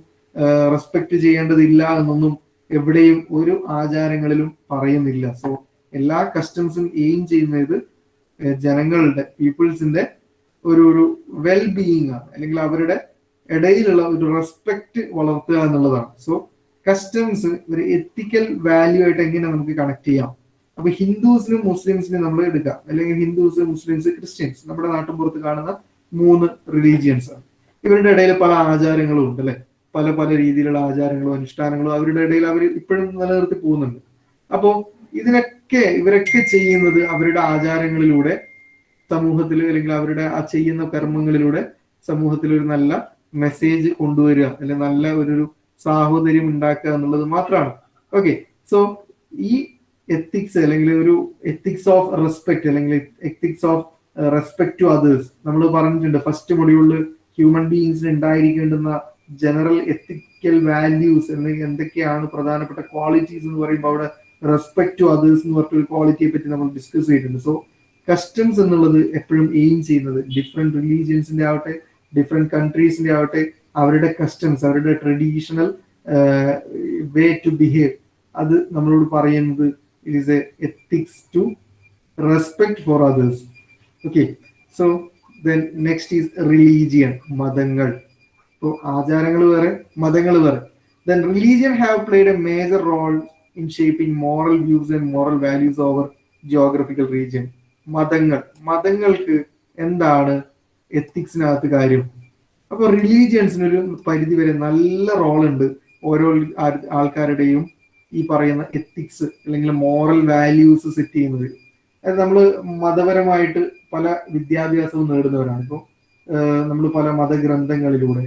റെസ്പെക്ട് ചെയ്യേണ്ടതില്ല എന്നൊന്നും എവിടെയും ഒരു ആചാരങ്ങളിലും പറയുന്നില്ല. സോ എല്ലാ കസ്റ്റംസും എയിം ചെയ്യുന്നത് ജനങ്ങളുടെ പീപ്പിൾസിന്റെ ഒരു വെൽ ബീയിങ് ആണ്, അല്ലെങ്കിൽ അവരുടെ ഇടയിലുള്ള ഒരു റെസ്പെക്ട് വളർത്തുക എന്നുള്ളതാണ്. സോ കസ്റ്റംസ് ഒരു എത്തിക്കൽ വാല്യൂ ആയിട്ട് എങ്ങനെ നമുക്ക് കണക്ട് ചെയ്യാം? അപ്പൊ ഹിന്ദുസിനും മുസ്ലിംസിനും നമ്മൾ എടുക്കാം, അല്ലെങ്കിൽ ഹിന്ദുസ്, മുസ്ലിംസ്, ക്രിസ്ത്യൻസ്, നമ്മുടെ നാട്ടിൻപുറത്ത് കാണുന്ന 3 റിലീജിയൻസ് ആണ്. ഇവരുടെ ഇടയിൽ പല ആചാരങ്ങളും ഉണ്ട് അല്ലെ, പല പല രീതിയിലുള്ള ആചാരങ്ങളും അനുഷ്ഠാനങ്ങളും അവരുടെ ഇടയിൽ അവർ ഇപ്പോഴും നിലനിർത്തി പോകുന്നുണ്ട്. അപ്പോ ഇവരൊക്കെ ചെയ്യുന്നത് അവരുടെ ആചാരങ്ങളിലൂടെ സമൂഹത്തിൽ, അല്ലെങ്കിൽ അവരുടെ ആ ചെയ്യുന്ന കർമ്മങ്ങളിലൂടെ സമൂഹത്തിൽ ഒരു നല്ല മെസ്സേജ് കൊണ്ടുവരിക, അല്ലെങ്കിൽ നല്ല ഒരു സാഹോദര്യം ഉണ്ടാക്കുക എന്നുള്ളത് മാത്രമാണ്. ഓക്കെ, സോ ഈ എത്തിക്സ്, അല്ലെങ്കിൽ ഒരു എത്തിക്സ് ഓഫ് റെസ്പെക്ട്, അല്ലെങ്കിൽ ethics of respect to others നമ്മൾ പറഞ്ഞിട്ടുണ്ട് ഫസ്റ്റ് മൊഡ്യൂളിൽ. ഹ്യൂമൻ ബീയിങ്സിന് ഉണ്ടായിരിക്കേണ്ടുന്ന ജനറൽ എത്തിക്കൽ വാല്യൂസ് അല്ലെങ്കിൽ എന്തൊക്കെയാണ് പ്രധാനപ്പെട്ട ക്വാളിറ്റീസ് എന്ന് പറയുമ്പോൾ അവിടെ റെസ്പെക്ട് ടു അതേഴ്സ് എന്ന് പറഞ്ഞൊരു ക്വാളിറ്റിയെ പറ്റി നമ്മൾ ഡിസ്കസ് ചെയ്തിട്ടുണ്ട്. സോ കസ്റ്റംസ് എന്നുള്ളത് എപ്പോഴും എയിം ചെയ്യുന്നത് ഡിഫറെന്റ് റിലീജിയൻസിന്റെ ആവട്ടെ, ഡിഫറെന്റ് കൺട്രീസിന്റെ ആവട്ടെ, അവരുടെ കസ്റ്റംസ്, അവരുടെ ട്രഡീഷണൽ വേ ടു ബിഹേവ്, അത് നമ്മളോട് പറയുന്നത് it is a ethics to respect for others. Okay, so then next is religion, മതങ്ങൾ. ഇപ്പോൾ ആചാരങ്ങൾ വേറെ, മതങ്ങൾ വേറെ. Then religion have played a major role in shaping moral views and moral values over geographical region. മതങ്ങൾക്ക് എന്താണ് എത്തിക്സിനകത്ത് കാര്യം? അപ്പൊ റിലീജിയൻസിനൊരു പരിധി വരെ നല്ല റോളുണ്ട് ഓരോ ആൾക്കാരുടെയും ഈ പറയുന്ന എത്തിക്സ് അല്ലെങ്കിൽ മോറൽ വാല്യൂസ് സെറ്റ് ചെയ്യുന്നത്. അതായത് നമ്മൾ മതപരമായിട്ട് പല വിദ്യാഭ്യാസവും നേടുന്നവരാണ്. ഇപ്പോൾ നമ്മൾ പല മതഗ്രന്ഥങ്ങളിലൂടെ,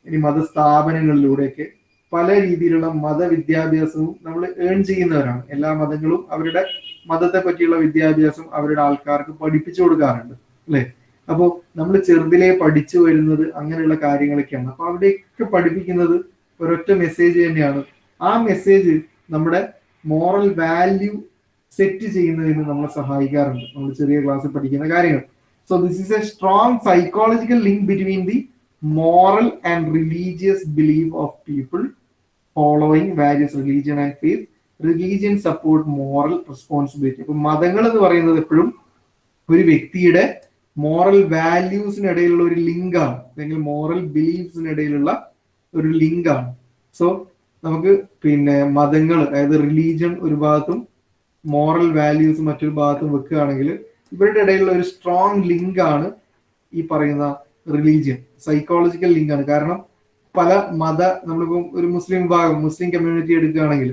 ഇനി മതസ്ഥാപനങ്ങളിലൂടെയൊക്കെ പല രീതിയിലുള്ള മതവിദ്യാഭ്യാസവും നമ്മൾ ഏൺ ചെയ്യുന്നവരാണ്. എല്ലാ മതങ്ങളും അവരുടെ മതത്തെ പറ്റിയുള്ള വിദ്യാഭ്യാസം അവരുടെ ആൾക്കാർക്ക് പഠിപ്പിച്ചു കൊടുക്കാറുണ്ട് അല്ലെ. അപ്പോൾ നമ്മൾ ചെറുതിലെ പഠിച്ചു വരുന്നത് അങ്ങനെയുള്ള കാര്യങ്ങളൊക്കെയാണ്. അപ്പൊ അവിടെയൊക്കെ പഠിപ്പിക്കുന്നത് ഒരൊറ്റ മെസ്സേജ് തന്നെയാണ്. ആ മെസ്സേജ് നമ്മുടെ മോറൽ വാല്യൂ സെറ്റ് ചെയ്യുന്നതിന് നമ്മളെ സഹായിക്കാറുണ്ട്, നമ്മൾ ചെറിയ ക്ലാസ്സിൽ പഠിക്കുന്ന കാര്യങ്ങൾ. So this is A strong psychological link between the moral and religious belief of people following various religion and faith. Religion support moral responsibility. അപ്പൊ മതങ്ങൾ എന്ന് പറയുന്നത് എപ്പോഴും ഒരു വ്യക്തിയുടെ മോറൽ വാല്യൂസിനിടയിലുള്ള ഒരു ലിങ്കാണ്, അല്ലെങ്കിൽ മോറൽ ബിലീഫ്സിനിടയിലുള്ള ഒരു ലിങ്കാണ്. സോ നമുക്ക് പിന്നെ മതങ്ങൾ, അതായത് റിലീജിയൻ ഒരു ഭാഗത്തും മോറൽ വാല്യൂസ് മറ്റൊരു ഭാഗത്തും വെക്കുകയാണെങ്കിൽ ഇവരുടെ ഇടയിലുള്ള ഒരു സ്ട്രോങ് ലിങ്കാണ് ഈ പറയുന്ന റിലീജിയൻ, സൈക്കോളജിക്കൽ ലിങ്ക് ആണ്. കാരണം പല നമ്മളിപ്പം ഒരു മുസ്ലിം വിഭാഗം, മുസ്ലിം കമ്മ്യൂണിറ്റി എടുക്കുകയാണെങ്കിൽ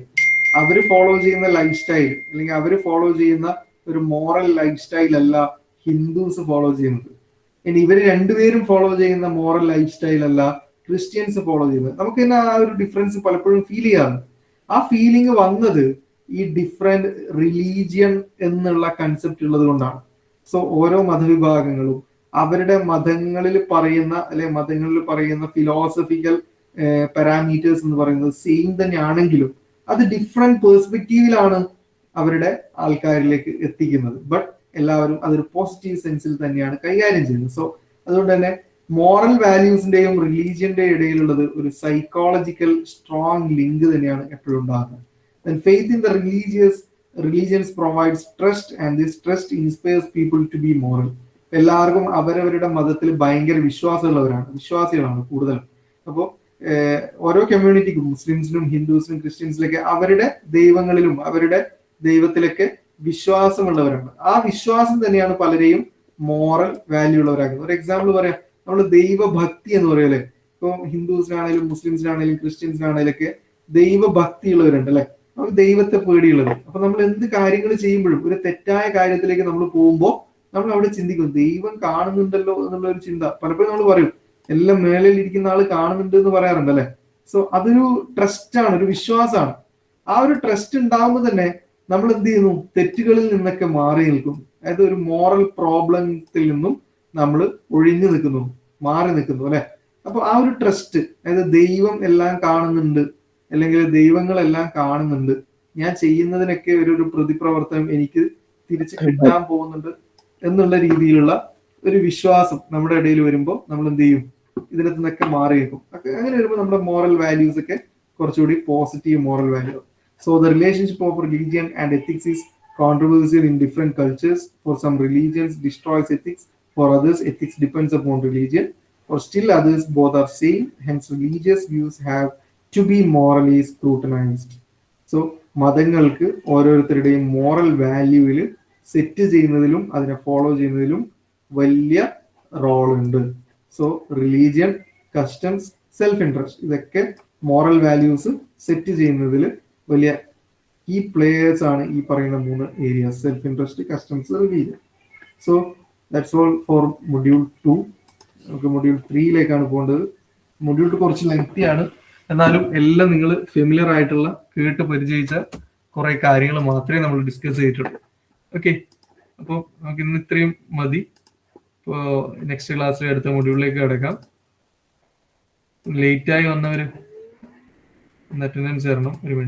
അവര് ഫോളോ ചെയ്യുന്ന ലൈഫ് സ്റ്റൈൽ, അല്ലെങ്കിൽ അവര് ഫോളോ ചെയ്യുന്ന ഒരു മോറൽ ലൈഫ് സ്റ്റൈൽ അല്ല ഹിന്ദുസ് ഫോളോ ചെയ്യുന്നത്. ഇനി ഇവര് രണ്ടുപേരും ഫോളോ ചെയ്യുന്ന മോറൽ ലൈഫ് സ്റ്റൈൽ അല്ല ക്രിസ്ത്യൻസ് ഫോളോ ചെയ്യുന്നത്. നമുക്ക് തന്നെ ആ ഒരു ഡിഫറൻസ് പലപ്പോഴും ഫീൽ ചെയ്യാറുണ്ട്. ആ ഫീലിംഗ് വന്നത് ഈ ഡിഫറെന്റ് റിലീജിയൻ എന്നുള്ള കൺസെപ്റ്റ് ഉള്ളത് കൊണ്ടാണ്. സോ ഓരോ മതവിഭാഗങ്ങളും അവരുടെ മതങ്ങളിൽ പറയുന്ന ഫിലോസഫിക്കൽ പാരാമീറ്റേഴ്സ് എന്ന് പറയുന്നത് സെയിം തന്നെയാണെങ്കിലും അത് ഡിഫറെന്റ് പേഴ്സ്പെക്റ്റീവിലാണ് അവരുടെ ആൾക്കാരിലേക്ക് എത്തിക്കുന്നത്. ബട്ട് എല്ലാവരും അതൊരു പോസിറ്റീവ് സെൻസിൽ തന്നെയാണ് കൈകാര്യം ചെയ്യുന്നത്. സോ അതുകൊണ്ട് തന്നെ മോറൽ വാല്യൂസിന്റെയും റിലീജിയന്റെയും ഇടയിലുള്ളത് ഒരു സൈക്കോളജിക്കൽ സ്ട്രോങ് ലിങ്ക് തന്നെയാണ് എപ്പോഴും ഉണ്ടാകുന്നത്. Then faith in the religions provides trust, and this trust inspires people to be moral. എല്ലാവർക്കും അവരവരുടെ മതത്തിൽ ഭയങ്കര വിശ്വാസികളാണ് കൂടുതലും. അപ്പോൾ ഓരോ കമ്മ്യൂണിറ്റിക്കും, മുസ്ലിംസിനും ഹിന്ദുസിനും ക്രിസ്ത്യൻസിലൊക്കെ അവരുടെ ദൈവങ്ങളിലും അവരുടെ ദൈവത്തിലൊക്കെ വിശ്വാസമുള്ളവരാണ്. ആ വിശ്വാസം തന്നെയാണ് പലരെയും മോറൽ വാല്യൂ ഉള്ളവരാക്കുന്നത്. ഒരു എക്സാമ്പിൾ പറയാം, നമ്മൾ ദൈവഭക്തി എന്ന് പറയല്ലേ. ഇപ്പോൾ ഹിന്ദുസിനാണേലും മുസ്ലിംസിനാണേലും ക്രിസ്ത്യൻസിനാണേലും ഒക്കെ ദൈവഭക്തി ഉള്ളവരുണ്ട് അല്ലെ, നമുക്ക് ദൈവത്തെ പേടിയുള്ളത്. അപ്പൊ നമ്മൾ എന്ത് കാര്യങ്ങൾ ചെയ്യുമ്പോഴും ഒരു തെറ്റായ കാര്യത്തിലേക്ക് നമ്മൾ പോകുമ്പോൾ നമ്മൾ അവിടെ ചിന്തിക്കും ദൈവം കാണുന്നുണ്ടല്ലോ എന്നുള്ള ഒരു ചിന്ത. പലപ്പോഴും നമ്മൾ പറയും എല്ലാം മേളിൽ ഇരിക്കുന്ന ആള് കാണുന്നുണ്ട് എന്ന് പറയാറുണ്ട് അല്ലെ. സോ അതൊരു ട്രസ്റ്റാണ്, ഒരു വിശ്വാസമാണ്. ആ ഒരു ട്രസ്റ്റ് ഉണ്ടാവുമ്പോൾ തന്നെ നമ്മൾ എന്ത് ചെയ്യുന്നു, തെറ്റുകളിൽ നിന്നൊക്കെ മാറി നിൽക്കും. അതായത് ഒരു മോറൽ പ്രോബ്ലത്തിൽ നിന്നും നമ്മൾ ഒഴിഞ്ഞു നിൽക്കുന്നു, മാറി നിൽക്കുന്നു അല്ലെ. അപ്പൊ ആ ഒരു ട്രസ്റ്റ്, അതായത് ദൈവം എല്ലാം കാണുന്നുണ്ട്, അല്ലെങ്കിൽ ദൈവങ്ങളെല്ലാം കാണുന്നുണ്ട്, ഞാൻ ചെയ്യുന്നതിനൊക്കെ ഒരു പ്രതിപ്രവർത്തനം എനിക്ക് തിരിച്ച് കിട്ടാൻ പോകുന്നുണ്ട് എന്നുള്ള രീതിയിലുള്ള ഒരു വിശ്വാസം നമ്മുടെ ഇടയിൽ വരുമ്പോൾ നമ്മൾ എന്ത് ചെയ്യും, ഇതിനകത്ത് നിന്നൊക്കെ മാറി നിൽക്കും. അങ്ങനെ വരുമ്പോൾ നമ്മുടെ മോറൽ വാല്യൂസ് ഒക്കെ കുറച്ചുകൂടി positive moral value. So the relationship of religion and ethics is controversial in different cultures. For some religions destroys ethics, for others ethics depends upon religion, for still others both are same, hence religious views have to be morally scrutinized. So മതങ്ങൾക്ക് ഓരോരുത്തരുടെയും moral വാല്യൂവിൽ set ചെയ്യുന്നതിലും അതിനെ follow ചെയ്യുന്നതിലും വലിയ role ഉണ്ട്. So religion, customs, self interest, ഇതൊക്കെ moral values set ചെയ്യുന്നതിൽ വലിയ കീ പ്ലേയേഴ്സ് ആണ് ഈ പറയുന്ന 3 areas: self interest, customs, religion. So that's all for module 2. നമുക്ക് മൊഡ്യൂൾ 3യിലേക്കാണ് പോകേണ്ടത്. മൊഡ്യൂൾ 2 കുറച്ച് ലെങ്തി ആണ്, എന്നാലും എല്ലാം നിങ്ങൾ ഫെമിലിയർ ആയിട്ടുള്ള കേട്ട് പരിചയിച്ച കുറെ കാര്യങ്ങൾ മാത്രമേ നമ്മൾ ഡിസ്കസ് ചെയ്തിട്ടുള്ളൂ. ഓക്കെ, അപ്പോൾ നമുക്ക് ഇന്ന് ഇത്രയും മതി. ഇപ്പോൾ നെക്സ്റ്റ് ക്ലാസ്സിൽ അടുത്ത മൊഡ്യൂളിലേക്ക് കിടക്കാം. ലേറ്റായി വന്നവർ അറ്റൻഡൻസ് തരണം. ഒരു മിനിറ്റ്.